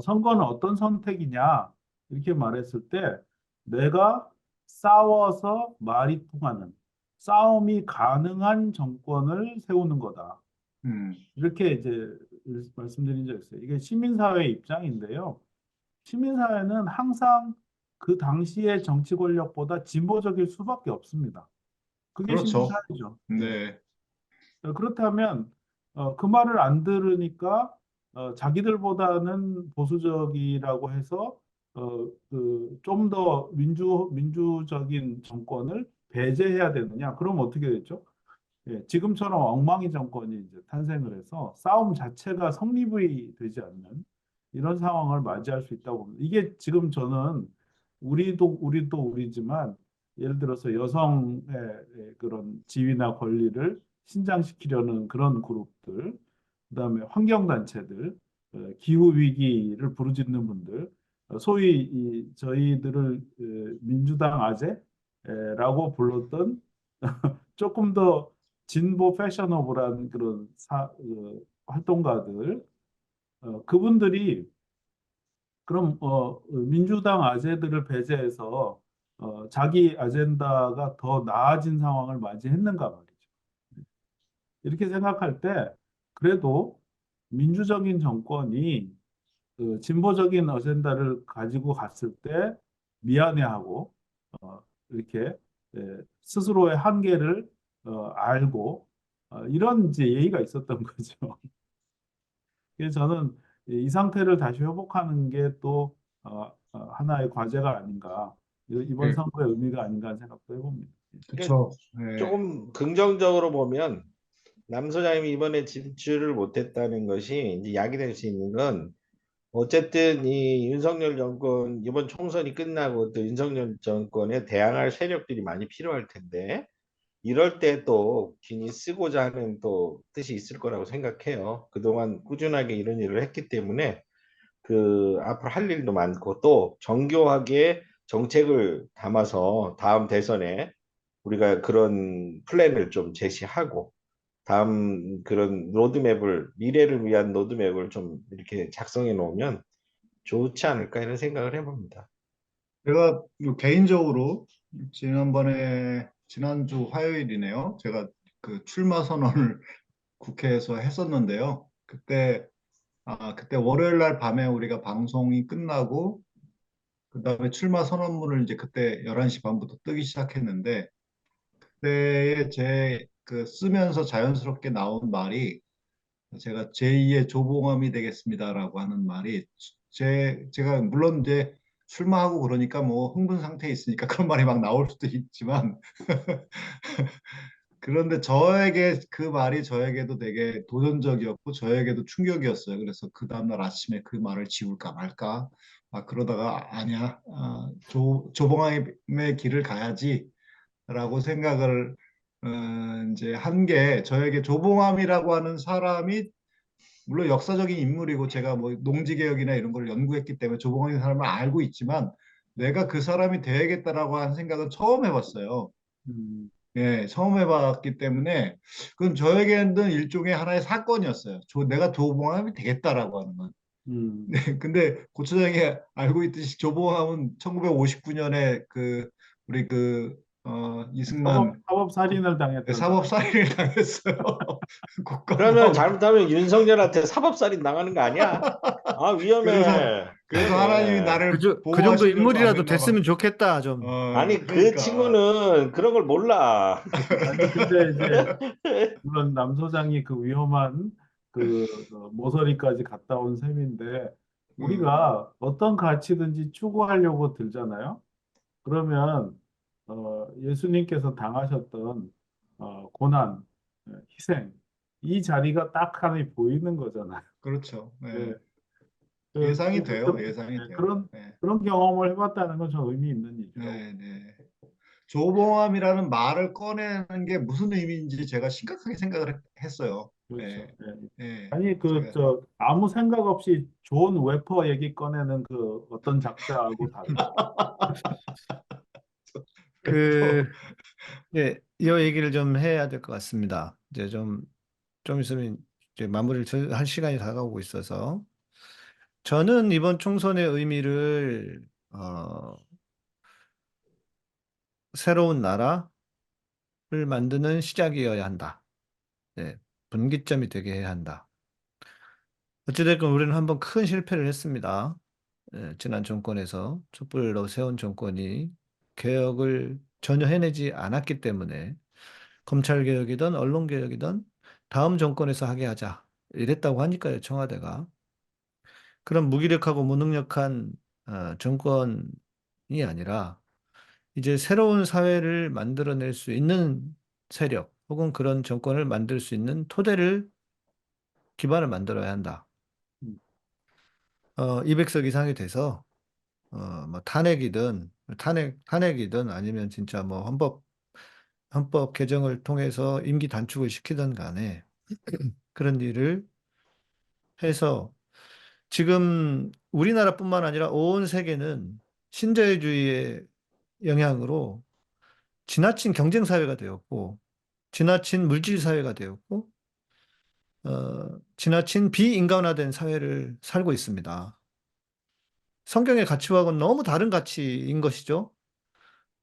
선거는 어떤 선택이냐 이렇게 말했을 때 내가 싸워서 말이 통하는 싸움이 가능한 정권을 세우는 거다. 음, 이렇게 이제 말씀드린 적 있어요. 이게 시민사회의 입장인데요. 시민사회는 항상 그 당시의 정치 권력보다 진보적일 수밖에 없습니다. 그게 그렇죠. 시민사회죠. 네. 그렇다면 그 말을 안 들으니까 자기들보다는 보수적이라고 해서 좀 더 민주적인 정권을 배제해야 되느냐? 그럼 어떻게 되죠? 예, 지금처럼 엉망인 정권이 이제 탄생을 해서 싸움 자체가 성립이 되지 않는 이런 상황을 맞이할 수 있다고 봅니다. 이게 지금 저는 우리도 우리지만 예를 들어서 여성의 그런 지위나 권리를 신장시키려는 그런 그룹들, 그다음에 환경단체들, 기후 위기를 부르짖는 분들, 소위 저희들을 민주당 아재라고 불렀던 조금 더 진보 패셔너블한 그런 활동가들, 그분들이 그럼 민주당 아재들을 배제해서 자기 아젠다가 더 나아진 상황을 맞이했는가 말이죠. 이렇게 생각할 때 그래도 민주적인 정권이 그 진보적인 어젠다를 가지고 갔을 때 미안해하고 이렇게 스스로의 한계를 알고 이런 이제 예의가 있었던 거죠. 그래서 저는 이 상태를 다시 회복하는 게 또 하나의 과제가 아닌가, 이번 네. 선거의 의미가 아닌가 하는 생각도 해봅니다. 그렇죠. 네. 조금 긍정적으로 보면 남 소장님이 이번에 진출을 못했다는 것이 이제 야기될 수 있는 건 어쨌든 이 윤석열 정권 이번 총선이 끝나고 또 윤석열 정권에 대항할 세력들이 많이 필요할 텐데 이럴 때 또 괜히 쓰고자 하는 또 뜻이 있을 거라고 생각해요. 그동안 꾸준하게 이런 일을 했기 때문에 그 앞으로 할 일도 많고 또 정교하게 정책을 담아서 다음 대선에 우리가 그런 플랜을 좀 제시하고 다음 그런 로드맵을 미래를 위한 로드맵을 좀 이렇게 작성해 놓으면 좋지 않을까 이런 생각을 해봅니다. 제가 개인적으로 지난주 화요일이네요. 제가 그 출마 선언을 국회에서 했었는데요. 그때 월요일 날 밤에 우리가 방송이 끝나고 그다음에 출마 선언문을 이제 그때 11시 반부터 뜨기 시작했는데 그때에 제 그 쓰면서 자연스럽게 나온 말이 제가 제2의 조봉암이 되겠습니다라고 하는 말이 제가 물론 이제 출마하고 그러니까 뭐 흥분 상태에 있으니까 그런 말이 막 나올 수도 있지만 그런데 그 말이 저에게도 되게 도전적이었고 저에게도 충격이었어요. 그래서 그 다음날 아침에 그 말을 지울까 말까 막 그러다가 아니야, 조봉암의 길을 가야지라고 생각을 이제 한 게 저에게 조봉암이라고 하는 사람이 물론 역사적인 인물이고 제가 뭐 농지개혁이나 이런 걸 연구했기 때문에 조봉암이라는 사람을 알고 있지만 내가 그 사람이 되야겠다라고 하는 생각은 처음 해봤어요. 음, 예, 처음 해봤기 때문에 그건 저에게는 일종의 하나의 사건이었어요. 내가 조봉암이 되겠다라고 하는 건. 음, 네, 근데 고추장이 알고 있듯이 조봉암은 1959년에 우리 이승만 사법살인을 당했던 사법살인을 당했어요. 그러면 국가보안. 잘못하면 윤석열한테 사법살인 당하는 거 아니야? 아, 위험해. 그래서 하나님이 나를 그 정도 보호하시려고 안 인물이라도 했나 봐. 됐으면 좋겠다, 좀. 아니, 그 그러니까. 친구는 그런 걸 몰라. 아니 근데 이제 물론 남 소장이 그 위험한 그 모서리까지 갔다 온 셈인데 우리가 어떤 가치든지 추구하려고 들잖아요. 그러면 예수님께서 당하셨던 고난, 희생 이 자리가 딱 하나 보이는 거잖아요. 그렇죠. 네. 네. 예상이 돼요. 그- 예상이 네, 돼요. 그런 네. 그런 경험을 해봤다는 건 좀 의미 있는 일이죠. 네, 네. 조봉암이라는 말을 꺼내는 게 무슨 의미인지 제가 심각하게 생각을 했어요. 그렇죠. 네. 네. 네. 아니 제가- 아무 생각 없이 존 웨퍼 얘기 꺼내는 그 어떤 작자하고 다르죠. 그, 예, 이 얘기를 좀 해야 될 것 같습니다. 이제 좀 있으면 이제 마무리를 할 시간이 다가오고 있어서. 저는 이번 총선의 의미를, 새로운 나라를 만드는 시작이어야 한다. 예, 분기점이 되게 해야 한다. 어찌됐건 우리는 한번 큰 실패를 했습니다. 예, 지난 정권에서 촛불로 세운 정권이 개혁을 전혀 해내지 않았기 때문에 검찰개혁이든 언론개혁이든 다음 정권에서 하게 하자. 이랬다고 하니까요, 청와대가. 그런 무기력하고 무능력한 정권이 아니라 이제 새로운 사회를 만들어낼 수 있는 세력 혹은 그런 정권을 만들 수 있는 기반을 만들어야 한다. 음. 200석 이상이 돼서 뭐 탄핵이든 아니면 진짜 뭐 헌법 개정을 통해서 임기 단축을 시키든 간에 그런 일을 해서 지금 우리나라뿐만 아니라 온 세계는 신자유주의의 영향으로 지나친 경쟁 사회가 되었고, 지나친 물질 사회가 되었고, 지나친 비인간화된 사회를 살고 있습니다. 성경의 가치와는 너무 다른 가치인 것이죠.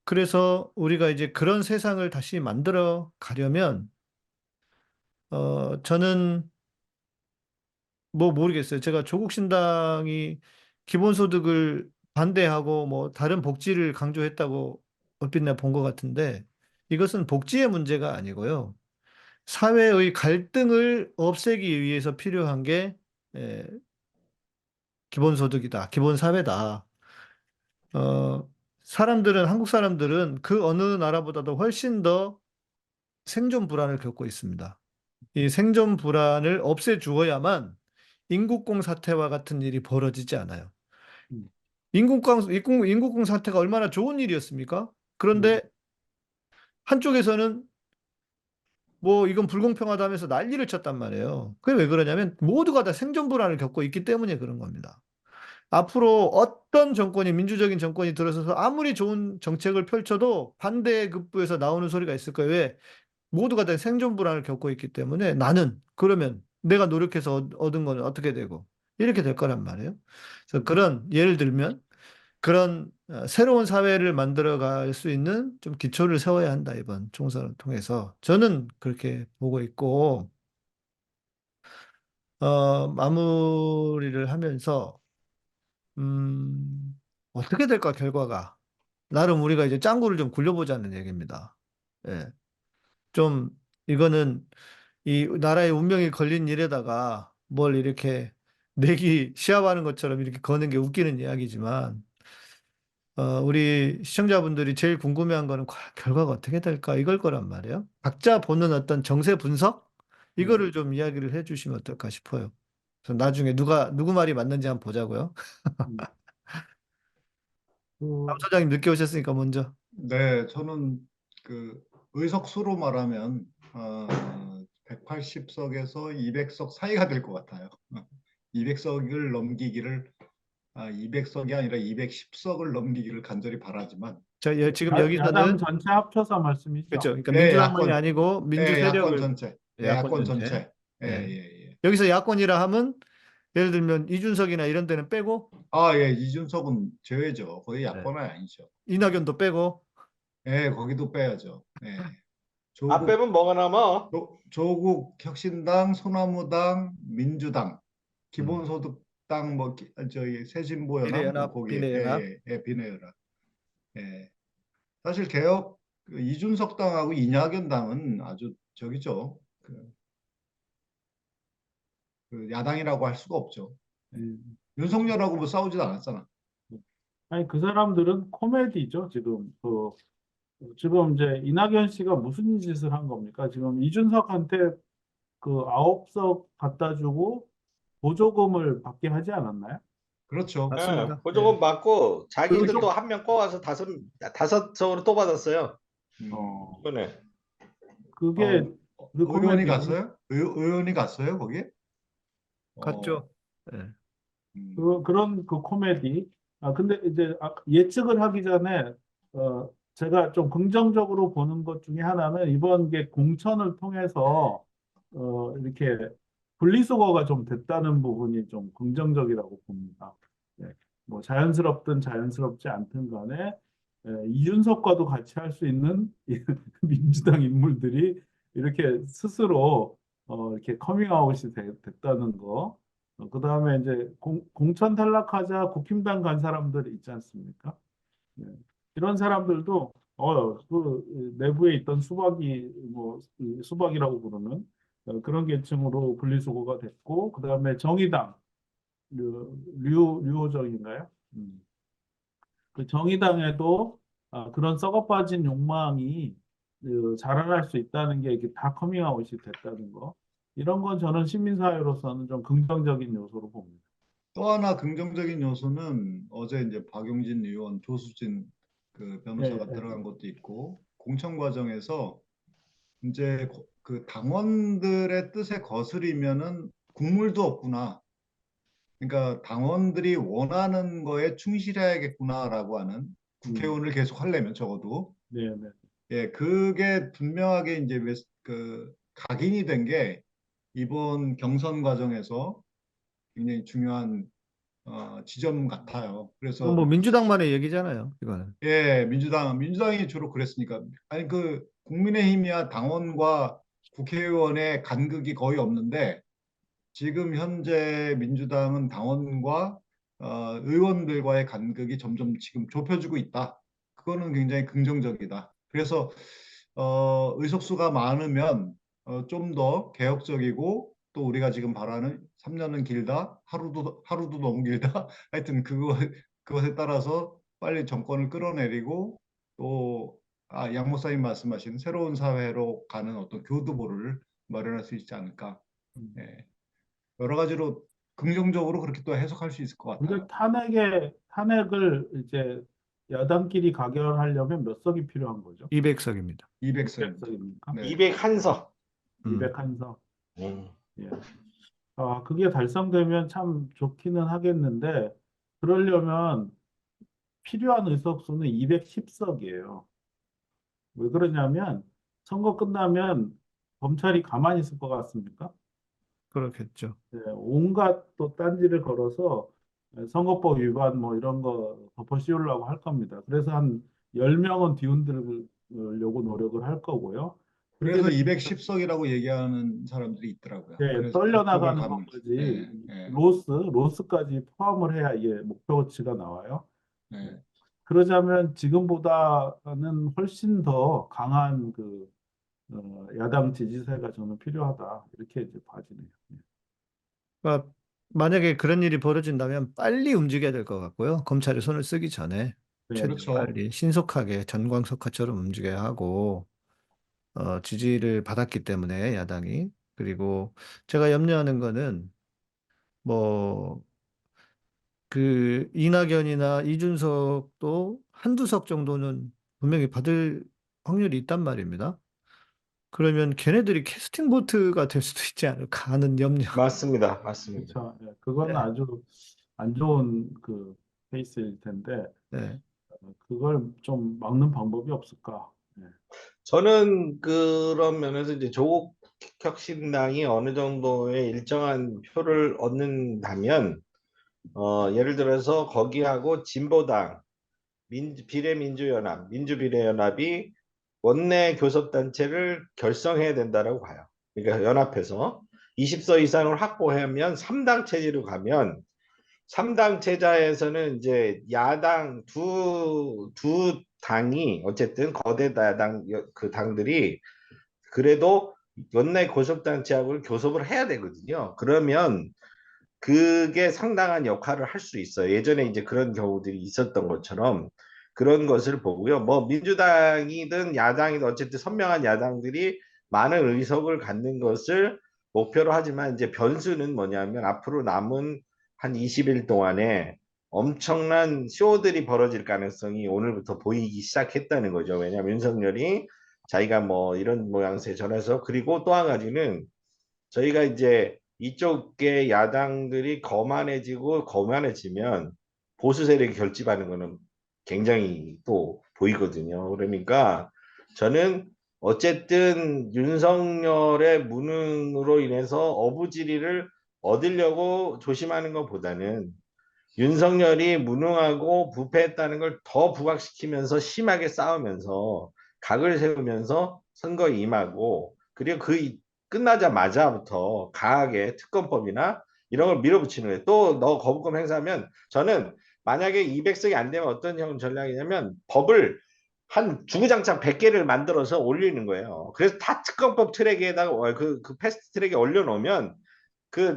그래서 우리가 이제 그런 세상을 다시 만들어 가려면, 저는 뭐 모르겠어요. 제가 조국 신당이 기본소득을 반대하고 뭐 다른 복지를 강조했다고 얼핏 내가 본 것 같은데 이것은 복지의 문제가 아니고요. 사회의 갈등을 없애기 위해서 필요한 게 에, 기본소득이다. 기본사회다. 한국 사람들은 그 어느 나라보다도 훨씬 더 생존 불안을 겪고 있습니다. 이 생존 불안을 없애주어야만 인국공 사태와 같은 일이 벌어지지 않아요. 음. 인국공 사태가 얼마나 좋은 일이었습니까? 그런데 한쪽에서는 뭐 이건 불공평하다 하면서 난리를 쳤단 말이에요. 그게 왜 그러냐면 모두가 다 생존 불안을 겪고 있기 때문에 그런 겁니다. 앞으로 어떤 정권이 민주적인 정권이 들어서서 아무리 좋은 정책을 펼쳐도 반대급부에서 나오는 소리가 있을 거예요. 왜? 모두가 다 생존 불안을 겪고 있기 때문에 나는 그러면 내가 노력해서 얻은 건 어떻게 되고 이렇게 될 거란 말이에요. 그래서 예를 들면 그런 새로운 사회를 만들어 갈 수 있는 좀 기초를 세워야 한다, 이번 총선을 통해서. 저는 그렇게 보고 있고, 마무리를 하면서, 어떻게 될까, 결과가. 나름 우리가 이제 짱구를 좀 굴려보자는 얘기입니다. 예. 좀, 이거는 이 나라의 운명이 걸린 일에다가 뭘 이렇게 내기 시합하는 것처럼 이렇게 거는 게 웃기는 이야기지만, 우리 시청자분들이 제일 궁금해한 거는 결과가 어떻게 될까 이걸 거란 말이에요. 각자 보는 어떤 정세 분석 이거를 좀 이야기를 해주시면 어떨까 싶어요. 그래서 나중에 누구 말이 맞는지 한번 보자고요. 음. 남 그, 소장님 늦게 오셨으니까 먼저. 네, 저는 그 의석수로 말하면 180석에서 200석 사이가 될 것 같아요. 200석을 넘기기를 200석이 아니라 210석을 넘기기를 간절히 바라지만 지금 야당 여기서는 전체 합쳐서 말씀이죠. 그렇죠. 그러니까 네, 민주당만이 아니고 민주 야권 세력을 전체, 야권 야권 전체. 전체. 예, 예. 예, 예. 여기서 야권이라 하면 예를 들면 이준석이나 이런 데는 빼고 예, 이준석은 제외죠. 거의 네. 야권은 아니죠. 이낙연도 빼고 예, 거기도 빼야죠. 예. 안 조국, 빼면 뭐가 남아? 조국 혁신당, 소나무당, 민주당, 음. 기본소득당, 뭐 저희 새진보연합 뭐 비례연합, 거기 비례연합. 비례연합. 예. 사실 개혁 그 이준석 당하고 이낙연 당은 아주 저기죠. 그 야당이라고 할 수가 없죠. 예. 음. 윤석열하고 뭐 싸우지도 않았잖아. 아니, 그 사람들은 코미디죠, 지금. 지금 이제 이낙연 씨가 무슨 짓을 한 겁니까? 지금 이준석한테 그 9석 갖다 주고 보조금을 받게 하지 않았나요? 그렇죠. 예, 맞습니다. 보조금 받고 자기들 그리고 또 한 명 뽑아서 다섯 석으로 또 받았어요. 음. 이번에. 그게 그 의원이 코미디죠. 갔어요? 의원이 갔어요, 거기에? 갔죠. 예. 그런 그 코미디. 근데 이제 예측을 하기 전에 제가 좀 긍정적으로 보는 것 중에 하나는 이번 게 공천을 통해서 이렇게 분리수거가 좀 됐다는 부분이 좀 긍정적이라고 봅니다. 예, 뭐 자연스럽든 자연스럽지 않든 간에 이준석과도 같이 할 수 있는 민주당 인물들이 이렇게 스스로 이렇게 커밍아웃이 됐다는 거. 그다음에 이제 공천 탈락하자 국힘당 간 사람들 있지 않습니까? 네. 이런 사람들도 그 내부에 있던 수박이 이 수박이라고 부르는 그런 계층으로 분리수거가 됐고, 그다음에 정의당 류호정인가요? 그 정의당에도 그런 썩어빠진 욕망이 자라날 수 있다는 게 이게 다 커밍아웃이 됐다는 거. 이런 건 저는 시민사회로서는 좀 긍정적인 요소로 봅니다. 또 하나 긍정적인 요소는 어제 이제 박용진 의원, 조수진 그 예, 변호사가 예. 들어간 것도 있고 공천 과정에서 이제 그 당원들의 뜻에 거스리면은 국물도 없구나. 그러니까 당원들이 원하는 거에 충실해야겠구나라고 하는 국회의원을 계속 하려면 적어도 네, 네. 예, 그게 분명하게 이제 각인이 된 게 이번 경선 과정에서 굉장히 중요한 지점 같아요. 이건 뭐 그래서 민주당만의 얘기잖아요. 이거는. 예, 민주당이 주로 그랬으니까 아니 그 국민의힘이야 당원과 국회의원의 간극이 거의 없는데 지금 현재 민주당은 당원과 의원들과의 간극이 점점 지금 좁혀지고 있다. 그거는 굉장히 긍정적이다. 그래서 의석수가 많으면 좀 더 개혁적이고 또 우리가 지금 바라는 3년은 길다, 하루도 너무 길다. 하여튼 그것에 따라서 빨리 정권을 끌어내리고 또 양 목사님 말씀하신 새로운 사회로 가는 어떤 교두보를 마련할 수 있지 않을까. 예. 여러 가지로 긍정적으로 그렇게 또 해석할 수 있을 것 근데 같아요. 탄핵을 이제 야당끼리 가결하려면 몇 석이 필요한 거죠? 200석입니다. 200석입니다. 200석입니까? 네. 201석. 201석. 음. 예. 그게 달성되면 참 좋기는 하겠는데, 그러려면 필요한 의석수는 210석이에요. 왜 그러냐면, 선거 끝나면 검찰이 가만히 있을 것 같습니까? 그렇겠죠. 예, 온갖 또 딴지를 걸어서 선거법 위반 뭐 이런 거 덮어 씌우려고 할 겁니다. 그래서 한 10명은 뒤흔들려고 노력을 할 거고요. 그렇게 그래서 되면 210석이라고 얘기하는 사람들이 있더라고요. 예, 그래서 그쪽을 떨려나가는 가면 것까지 예, 로스까지 포함을 해야 이게 목표치가 나와요. 예. 그러자면 지금보다는 훨씬 더 강한 야당 지지세가 저는 필요하다. 이렇게 이제 봐지네요. 그러니까 만약에 그런 일이 벌어진다면 빨리 움직여야 될 것 같고요. 검찰이 손을 쓰기 전에 네, 최대한 그렇죠. 빨리 신속하게 전광석화처럼 움직여야 하고 지지를 받았기 때문에 야당이. 그리고 제가 염려하는 거는 뭐 그 이낙연이나 이준석도 한두 석 정도는 분명히 받을 확률이 있단 말입니다. 그러면 걔네들이 캐스팅 보트가 될 수도 있지 않을까 하는 염려. 맞습니다. 맞습니다. 그렇죠. 예, 그건 네, 아주 안 좋은 케이스일 텐데 네. 그걸 좀 막는 방법이 없을까? 예. 저는 그런 면에서 이제 조국 혁신당이 어느 정도의 일정한 표를 얻는다면, 예를 들어서 거기하고 진보당, 비례민주연합, 민주비례연합이 원내 교섭단체를 결성해야 된다라고 봐요. 그러니까 연합해서 20석 이상을 확보하면 3당 체제로 가면 3당 체제에서는 이제 야당 두 당이 어쨌든 거대 야당 그 당들이 그래도 원내 교섭단체하고 교섭을 해야 되거든요. 그러면 그게 상당한 역할을 할 수 있어요. 예전에 이제 그런 경우들이 있었던 것처럼 그런 것을 보고요. 뭐 민주당이든 야당이든 어쨌든 선명한 야당들이 많은 의석을 갖는 것을 목표로 하지만 이제 변수는 뭐냐면 앞으로 남은 한 20일 동안에 엄청난 쇼들이 벌어질 가능성이 오늘부터 보이기 시작했다는 거죠. 왜냐하면 윤석열이 자기가 뭐 이런 모양새 전해서 그리고 또 한 가지는 저희가 이제 이쪽의 야당들이 거만해지면 보수 세력이 결집하는 거는 굉장히 또 보이거든요. 그러니까 저는 어쨌든 윤석열의 무능으로 인해서 어부지리를 얻으려고 조심하는 것보다는 윤석열이 무능하고 부패했다는 걸 더 부각시키면서 심하게 싸우면서 각을 세우면서 선거에 임하고 그리고 끝나자마자부터 강하게 특검법이나 이런 걸 밀어붙이는 거예요. 또 너 거부권 행사하면 저는 만약에 200석이 안 되면 어떤 형 전략이냐면 법을 한 주구장창 100개를 만들어서 올리는 거예요. 그래서 다 특검법 트랙에다가 그 패스트 트랙에 올려놓으면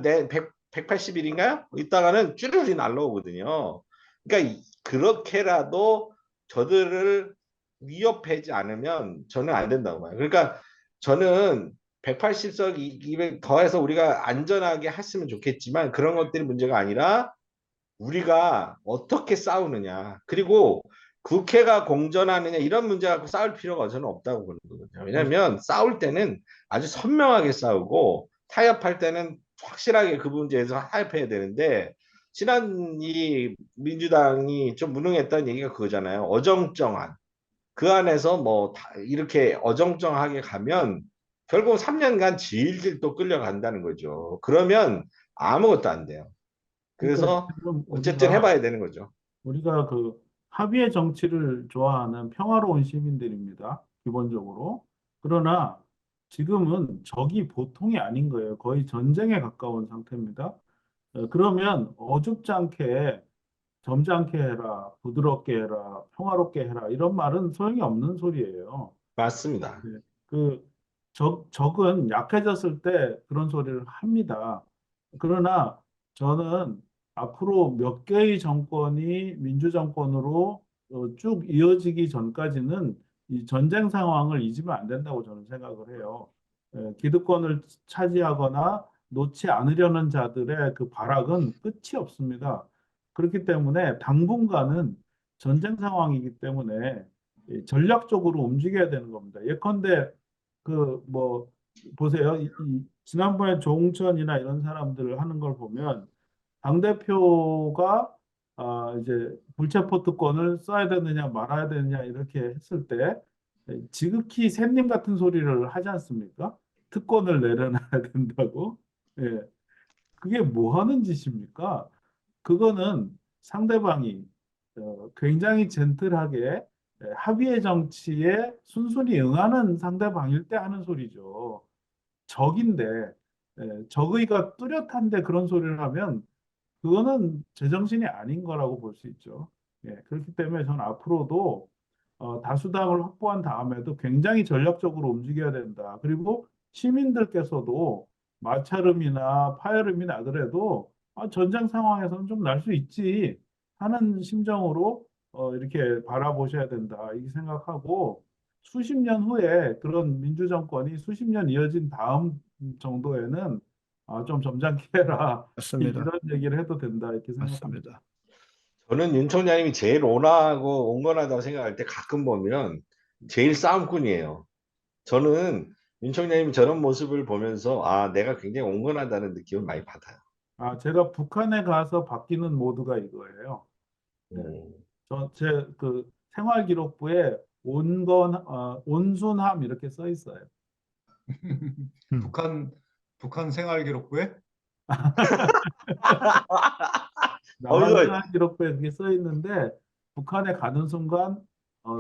내 180일인가요? 이따가는 쭈르르 날라오거든요. 그러니까 그렇게라도 저들을 위협하지 않으면 저는 안 된다고 봐요. 그러니까 저는 180석 200 더해서 우리가 안전하게 했으면 좋겠지만 그런 것들이 문제가 아니라 우리가 어떻게 싸우느냐. 그리고 국회가 공전하느냐 이런 문제 갖고 싸울 필요가 저는 없다고 보는 거거든요. 왜냐하면 싸울 때는 아주 선명하게 싸우고 타협할 때는 확실하게 그 문제에서 타협해야 되는데 지난 이 민주당이 좀 무능했다는 얘기가 그거잖아요. 어정쩡한 그 안에서 뭐 이렇게 어정쩡하게 가면 결국 3년간 질질 또 끌려간다는 거죠. 그러면 아무것도 안 돼요. 그러니까 그래서 지금 어쨌든 해봐야 되는 거죠. 우리가 그 합의의 정치를 좋아하는 평화로운 시민들입니다. 기본적으로. 그러나 지금은 적이 보통이 아닌 거예요. 거의 전쟁에 가까운 상태입니다. 그러면 어줍지 않게 점잖게 해라, 부드럽게 해라, 평화롭게 해라 이런 말은 소용이 없는 소리예요. 맞습니다. 네. 그 적은 약해졌을 때 그런 소리를 합니다. 그러나 저는 앞으로 몇 개의 정권이 민주정권으로 쭉 이어지기 전까지는 이 전쟁 상황을 잊으면 안 된다고 저는 생각을 해요. 기득권을 차지하거나 놓지 않으려는 자들의 그 발악은 끝이 없습니다. 그렇기 때문에 당분간은 전쟁 상황이기 때문에 전략적으로 움직여야 되는 겁니다. 예컨대 그 뭐 보세요. 지난번에 조홍천이나 이런 사람들을 하는 걸 보면 당대표가 이제 불체포 특권을 써야 되느냐 말아야 되느냐 이렇게 했을 때 지극히 샌님 같은 소리를 하지 않습니까? 특권을 내려놔야 된다고. 예. 그게 뭐 하는 짓입니까? 그거는 상대방이 굉장히 젠틀하게 합의의 정치에 순순히 응하는 상대방일 때 하는 소리죠. 적인데 적의가 뚜렷한데 그런 소리를 하면 그거는 제정신이 아닌 거라고 볼 수 있죠. 예, 그렇기 때문에 저는 앞으로도 다수당을 확보한 다음에도 굉장히 전략적으로 움직여야 된다. 그리고 시민들께서도 마찰음이나 파열음이 나더라도 전쟁 상황에서는 좀 날 수 있지 하는 심정으로 이렇게 바라보셔야 된다. 이렇게 생각하고 수십 년 후에 그런 민주정권이 수십 년 이어진 다음 정도에는 좀 점잖게 해라. 맞습니다. 이런 얘기를 해도 된다. 이렇게 생각합니다. 맞습니다. 저는 윤 총장님이 제일 온화하고 온건하다고 생각할 때 가끔 보면 제일 싸움꾼이에요. 저는 윤 총장님이 저런 모습을 보면서 내가 굉장히 온건하다는 느낌을 많이 받아요. 제가 북한에 가서 바뀌는 모드가 이거예요. 네. 제 그 생활기록부에 온순함 이렇게 써 있어요. 북한 생활기록부에 남한 이거 생활기록부에 그게 써 있는데 북한에 가는 순간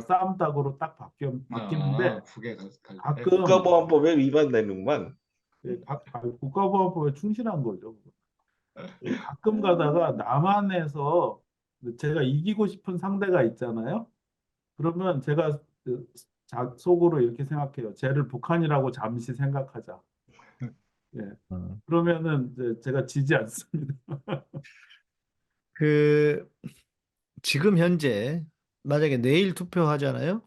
싸움닭으로 딱 바뀌는데 북에 갈 때. 가끔 국가보안법에 위반되는구만. 국가보안법에 충실한 거죠. 가끔 가다가 남한에서 제가 이기고 싶은 상대가 있잖아요. 그러면 제가 속으로 이렇게 생각해요. 쟤를 북한이라고 잠시 생각하자. 예. 어. 그러면은 이제 제가 지지 않습니다. 그 지금 현재 만약에 내일 투표하잖아요.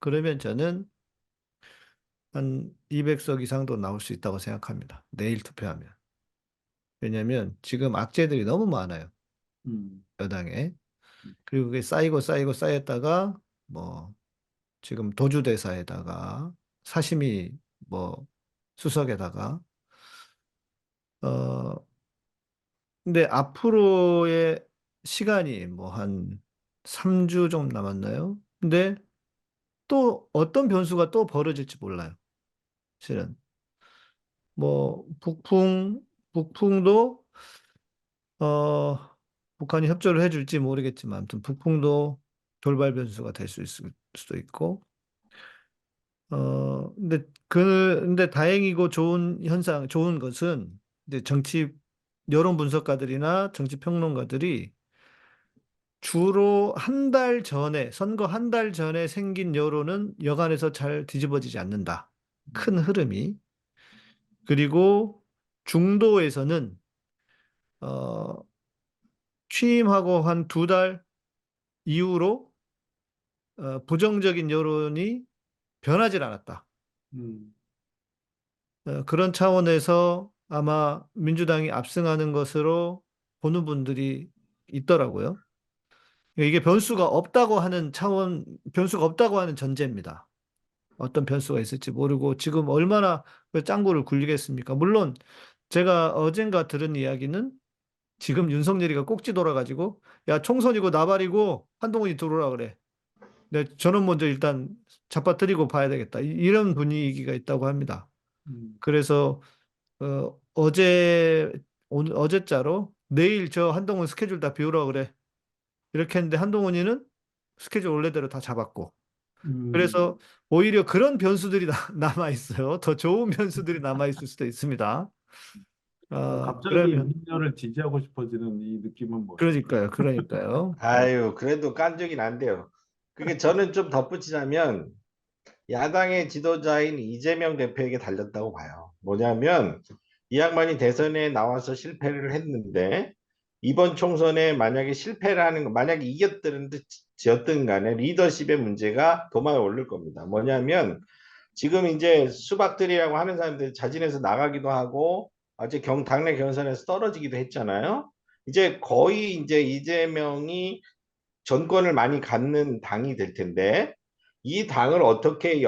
그러면 저는 한 200석 이상도 나올 수 있다고 생각합니다. 내일 투표하면. 왜냐하면 지금 악재들이 너무 많아요. 음, 여당에. 그리고 그게 쌓이고 쌓이고 쌓였다가 뭐 지금 도주대사에다가 사시미 뭐 수석에다가 어 근데 앞으로의 시간이 뭐 한 3주 좀 남았나요? 근데 또 어떤 변수가 또 벌어질지 몰라요. 실은 뭐 북풍도 어 북한이 협조를 해줄지 모르겠지만 아무튼 북풍도 돌발 변수가 될 수도 있고 근데 다행이고 좋은 것은 이제 정치 여론 분석가들이나 정치 평론가들이 주로 한 달 전에 선거 한 달 전에 생긴 여론은 여간해서 잘 뒤집어지지 않는다. 큰 흐름이. 그리고 중도에서는 어 취임하고 한 2달 이후로 부정적인 여론이 변하지 않았다. 음, 그런 차원에서 아마 민주당이 압승하는 것으로 보는 분들이 있더라고요. 이게 변수가 없다고 하는 전제입니다. 어떤 변수가 있을지 모르고 지금 얼마나 그 짱구를 굴리겠습니까? 물론 제가 어젠가 들은 이야기는 지금 윤석열이가 꼭지 돌아가지고 야 총선이고 나발이고 한동훈이 들어오라 그래. 저는 먼저 일단 잡아뜨리고 봐야 되겠다. 이런 분위기가 있다고 합니다. 음, 그래서 오늘 어제자로 내일 저 한동훈 스케줄 다 비우라 그래. 이렇게 했는데 한동훈이는 스케줄 원래대로 다 잡았고. 음. 그래서 오히려 그런 변수들이 남아 있어요. 더 좋은 변수들이 남아 있을 수도 있습니다. 갑자기 그러면 윤석열을 지지하고 싶어지는 이 느낌은 뭐예요? 그러니까요. 아유, 그래도 깐족이 안 돼요. 그게 저는 좀 덧붙이자면 야당의 지도자인 이재명 대표에게 달렸다고 봐요. 뭐냐면 이 양반이 대선에 나와서 실패를 했는데 이번 총선에 만약에 실패를 하는 거, 만약에 이겼든 지었든 간에 리더십의 문제가 도마에 오를 겁니다. 뭐냐면 지금 이제 수박들이라고 하는 사람들이 자진해서 나가기도 하고 어제 당내 경선에서 떨어지기도 했잖아요. 이제 거의 이제 이재명이 전권을 많이 갖는 당이 될 텐데 이 당을 어떻게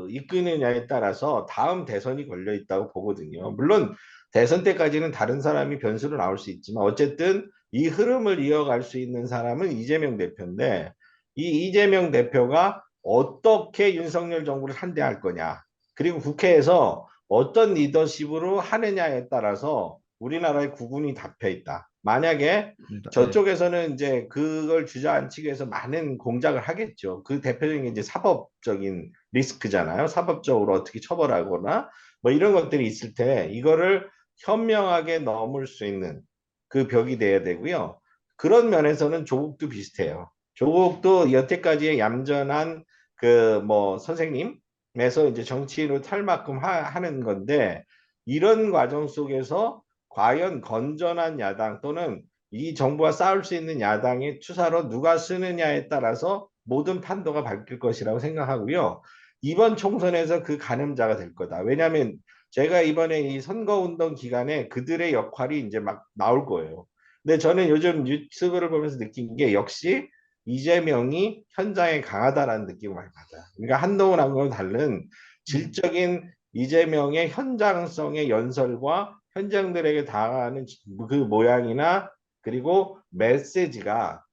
이끄느냐에 따라서 다음 대선이 걸려 있다고 보거든요. 물론 대선 때까지는 다른 사람이 변수로 나올 수 있지만 어쨌든 이 흐름을 이어갈 수 있는 사람은 이재명 대표인데 이 이재명 대표가 어떻게 윤석열 정부를 상대할 거냐 그리고 국회에서 어떤 리더십으로 하느냐에 따라서 우리나라의 국운이 잡혀 있다. 만약에 네. 저쪽에서는 이제 그걸 주저앉히기 위해서 많은 공작을 하겠죠. 그 대표적인 게 이제 사법적인 리스크잖아요. 사법적으로 어떻게 처벌하거나 뭐 이런 것들이 있을 때 이거를 현명하게 넘을 수 있는 그 벽이 돼야 되고요. 그런 면에서는 조국도 비슷해요. 조국도 여태까지의 얌전한 그 뭐 선생님에서 이제 정치인으로 탈만큼 하는 건데 이런 과정 속에서 과연 건전한 야당 또는 이 정부와 싸울 수 있는 야당의 투사로 누가 쓰느냐에 따라서 모든 판도가 바뀔 것이라고 생각하고요. 이번 총선에서 그 가늠자가 될 거다. 왜냐하면 제가 이번에 이 선거운동 기간에 그들의 역할이 이제 막 나올 거예요. 근데 저는 요즘 유튜브를 보면서 느낀 게 역시 이재명이 현장에 강하다라는 느낌을 많이 받아요. 그러니까 한동훈하고는 다른 질적인 이재명의 현장성의 연설과 현장들에게 다가가는 그 모양이나 그리고 메시지가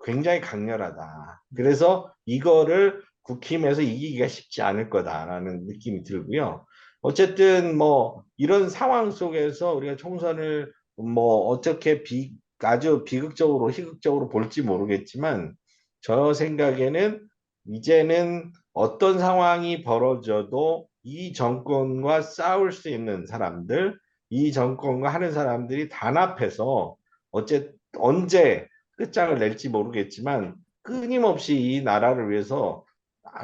굉장히 강렬하다. 그래서 이거를 국힘에서 이기기가 쉽지 않을 거다라는 느낌이 들고요. 어쨌든 뭐 이런 상황 속에서 우리가 총선을 뭐 어떻게 아주 비극적으로 희극적으로 볼지 모르겠지만 저 생각에는 이제는 어떤 상황이 벌어져도 이 정권과 싸울 수 있는 사람들, 이 정권과 하는 사람들이 단합해서 언제 끝장을 낼지 모르겠지만 끊임없이 이 나라를 위해서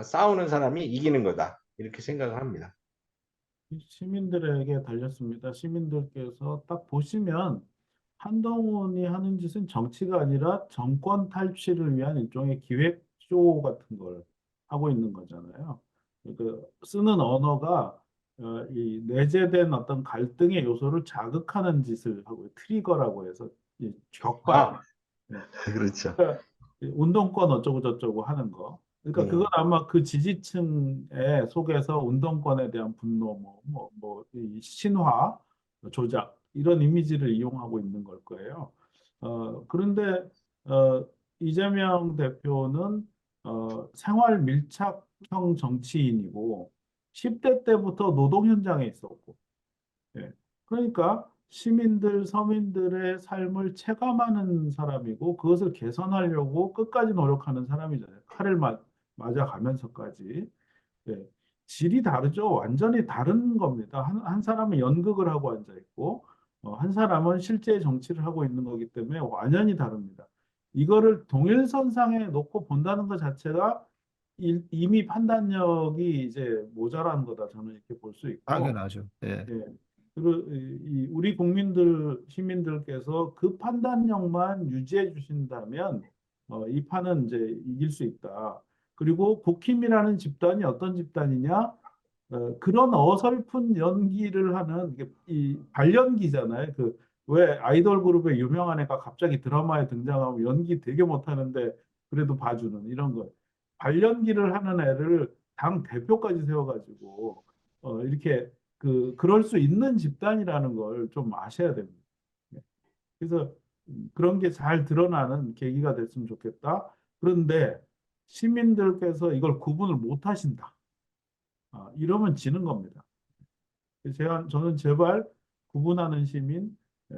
싸우는 사람이 이기는 거다. 이렇게 생각을 합니다. 시민들에게 달렸습니다. 시민들께서 딱 보시면 한동훈이 하는 짓은 정치가 아니라 정권 탈취를 위한 일종의 기획쇼 같은 걸 하고 있는 거잖아요. 그 쓰는 언어가 이 내재된 어떤 갈등의 요소를 자극하는 짓을 하고 트리거라고 해서 이 격발. 아, 네. 그렇죠. 그러니까 운동권 어쩌고 저쩌고 하는 거. 그러니까 그건 아마 그 지지층의 속에서 운동권에 대한 분노, 이 신화, 조작 이런 이미지를 이용하고 있는 걸 거예요. 그런데 이재명 대표는 생활 밀착형 정치인이고 10대 때부터 노동 현장에 있었고, 예. 그러니까 시민들, 서민들의 삶을 체감하는 사람이고 그것을 개선하려고 끝까지 노력하는 사람이잖아요. 맞아가면서까지. 예. 질이 다르죠. 완전히 다른 겁니다. 한 사람은 연극을 하고 앉아 있고, 한 사람은 실제 정치를 하고 있는 거기 때문에 완전히 다릅니다. 이거를 동일선상에 놓고 본다는 것 자체가 이미 판단력이 이제 모자란 거다. 저는 이렇게 볼 수 있고, 당연하죠. 예. 예. 그리고 우리 국민들, 시민들께서 그 판단력만 유지해 주신다면 이 판은 이제 이길 수 있다. 그리고 국힘이라는 집단이 어떤 집단이냐? 그런 어설픈 연기를 하는 이게 이 발연기잖아요. 그 왜 아이돌 그룹의 유명한 애가 갑자기 드라마에 등장하면 연기 되게 못하는데 그래도 봐주는 이런 거. 발연기를 하는 애를 당 대표까지 세워가지고 이렇게 그럴 수 있는 집단이라는 걸 좀 아셔야 됩니다. 네. 그래서 그런 게 잘 드러나는 계기가 됐으면 좋겠다. 그런데 시민들께서 이걸 구분을 못 하신다. 이러면 지는 겁니다. 저는 제발 구분하는 시민,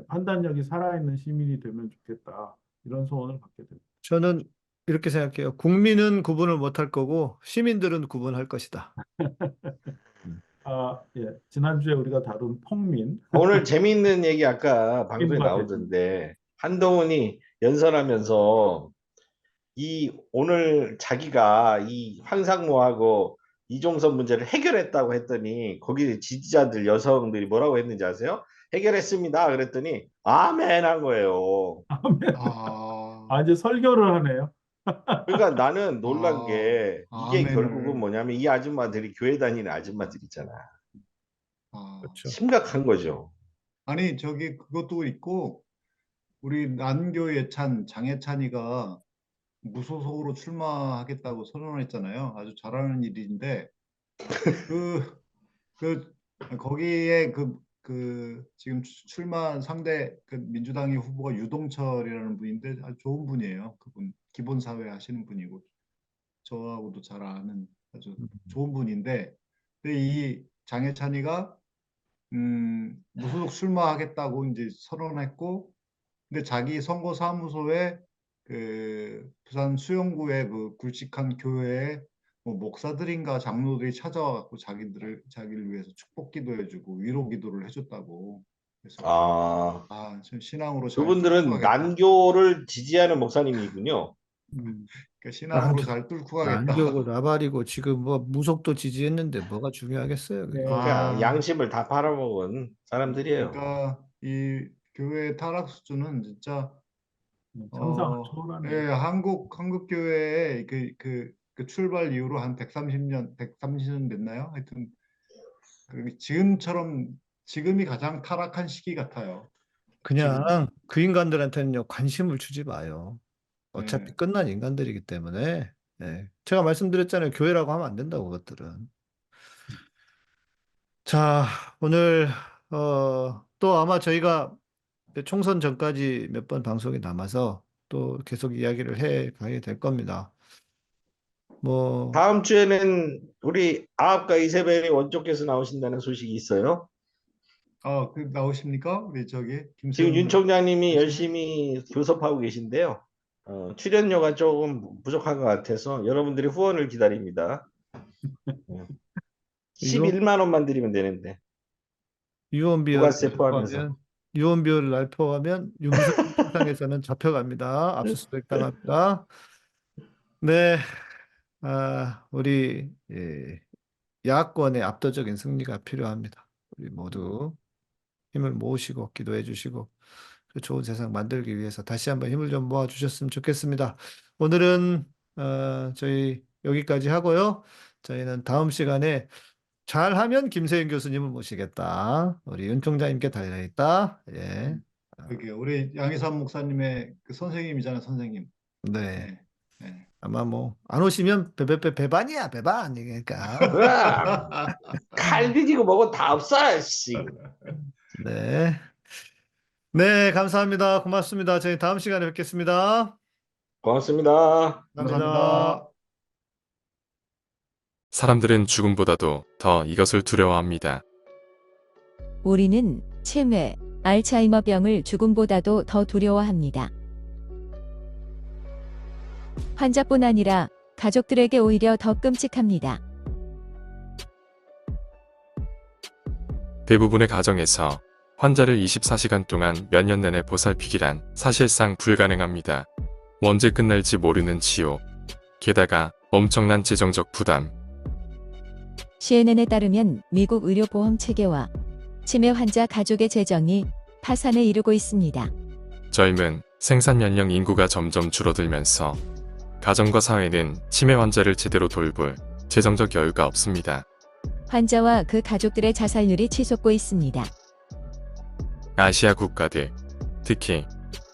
판단력이 살아있는 시민이 되면 좋겠다. 이런 소원을 갖게 됩니다. 저는 이렇게 생각해요. 국민은 구분을 못할 거고 시민들은 구분할 것이다. 예. 지난주에 우리가 다룬 폭민. 오늘 재미있는 얘기 아까 방송에 나오던데 한동훈이 연설하면서 오늘 자기가 이 황상무하고 이종섭 문제를 해결했다고 했더니 거기 지지자들 여성들이 뭐라고 했는지 아세요? 해결했습니다. 그랬더니 아멘 한 거예요. 이제 설교를 하네요. 그러니까 나는 놀란 게 이게 아멘을. 결국은 뭐냐면 이 아줌마들이 교회 다니는 아줌마들이잖아. 그렇죠. 심각한 거죠. 아니, 저기 그것도 있고, 우리 난교 예찬, 장예찬이가 무소속으로 출마하겠다고 선언했잖아요. 아주 잘하는 일인데, 거기에 지금 출마 상대 민주당의 후보가 유동철이라는 분인데 아주 좋은 분이에요. 그분 기본사회 하시는 분이고 저하고도 잘 아는 아주 좋은 분인데, 근데 이 장해찬이가 무소속 출마하겠다고 이제 선언했고, 근데 자기 선거 사무소에 부산 수영구의 그 굵직한 교회에 뭐 목사들인가 장로들이 찾아와갖고 자기를 위해서 축복 기도해주고 위로 기도를 해줬다고. 그래서 좀 신앙으로 잘 그분들은 뚫고 가겠다. 난교를 지지하는 목사님이군요. 그러니까 신앙으로 잘 뚫고 가겠다. 난교고 나발이고 지금 뭐 무속도 지지했는데 뭐가 중요하겠어요. 그게. 그러니까 양심을 다 팔아먹은 사람들이에요. 그러니까 이 교회 타락 수준은 진짜 상상을 초월하네. 예, 한국 교회의 그 출발 이후로 한 130년 됐나요? 하여튼 지금이 가장 타락한 시기 같아요. 그냥 그 인간들한테는요 관심을 주지 마요. 어차피 네. 끝난 인간들이기 때문에. 네. 제가 말씀드렸잖아요. 교회라고 하면 안 된다고 그것들은. 자, 오늘 또 아마 저희가 총선 전까지 몇 번 방송이 남아서 또 계속 이야기를 해 가게 될 겁니다. 뭐 다음 주에는 우리 아합과 이세벨이 원쪽에서 나오신다는 소식이 있어요. 나오십니까? 우리 저기 지금 김세훈 윤 총장님이 교수님? 열심히 교섭하고 계신데요. 출연료가 조금 부족한 것 같아서 여러분들이 후원을 기다립니다. 유언, 11만 원만 드리면 되는데 유언비어를 부가세 포함해서. 발표하면, 유언비어를 발표하면 윤석상에서는 잡혀갑니다. 압수수색 당합니다. 네, 우리 야권의 압도적인 승리가 필요합니다. 우리 모두 힘을 모으시고 기도해 주시고 그 좋은 세상 만들기 위해서 다시 한번 힘을 좀 모아 주셨으면 좋겠습니다. 오늘은 저희 여기까지 하고요. 저희는 다음 시간에 잘하면 김세윤 교수님을 모시겠다. 우리 윤 총장님께 달려있다. 예. 여기 우리 양희삼 목사님의 그 선생님이잖아요, 선생님. 네. 네. 네. 아마 뭐 안 오시면 배반이야, 배반. 그러니까. 으악! 칼 뒤지고 뭐고 다 없어, 씨. 네. 네, 감사합니다. 고맙습니다. 저희 다음 시간에 뵙겠습니다. 고맙습니다. 감사합니다. 사람들은 죽음보다도 더 이것을 두려워합니다. 우리는 치매, 알츠하이머병을 죽음보다도 더 두려워합니다. 환자뿐 아니라 가족들에게 오히려 더 끔찍합니다. 대부분의 가정에서 환자를 24시간 동안 몇 년 내내 보살피기란 사실상 불가능합니다. 언제 끝날지 모르는 치료, 게다가 엄청난 재정적 부담. CNN에 따르면 미국 의료보험 체계와 치매 환자 가족의 재정이 파산에 이르고 있습니다. 젊은 생산 연령 인구가 점점 줄어들면서 가정과 사회는 치매 환자를 제대로 돌볼 재정적 여유가 없습니다. 환자와 그 가족들의 자살률이 치솟고 있습니다. 아시아 국가들, 특히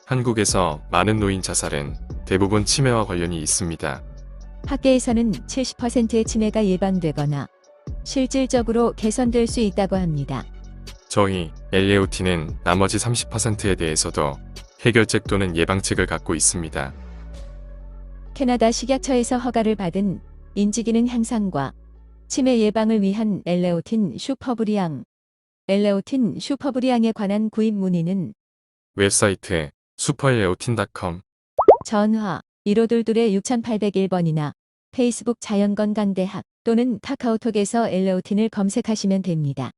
한국에서 많은 노인 자살은 대부분 치매와 관련이 있습니다. 학계에서는 70%의 치매가 예방되거나 실질적으로 개선될 수 있다고 합니다. 저희 LAOT는 나머지 30%에 대해서도 해결책 또는 예방책을 갖고 있습니다. 캐나다 식약처에서 허가를 받은 인지기능 향상과 치매 예방을 위한 엘레오틴 슈퍼브리앙, 엘레오틴 슈퍼브리앙에 관한 구입 문의는 웹사이트 superleotin.com 전화 1522-6801번이나 페이스북 자연건강대학 또는 카카오톡에서 엘레오틴을 검색하시면 됩니다.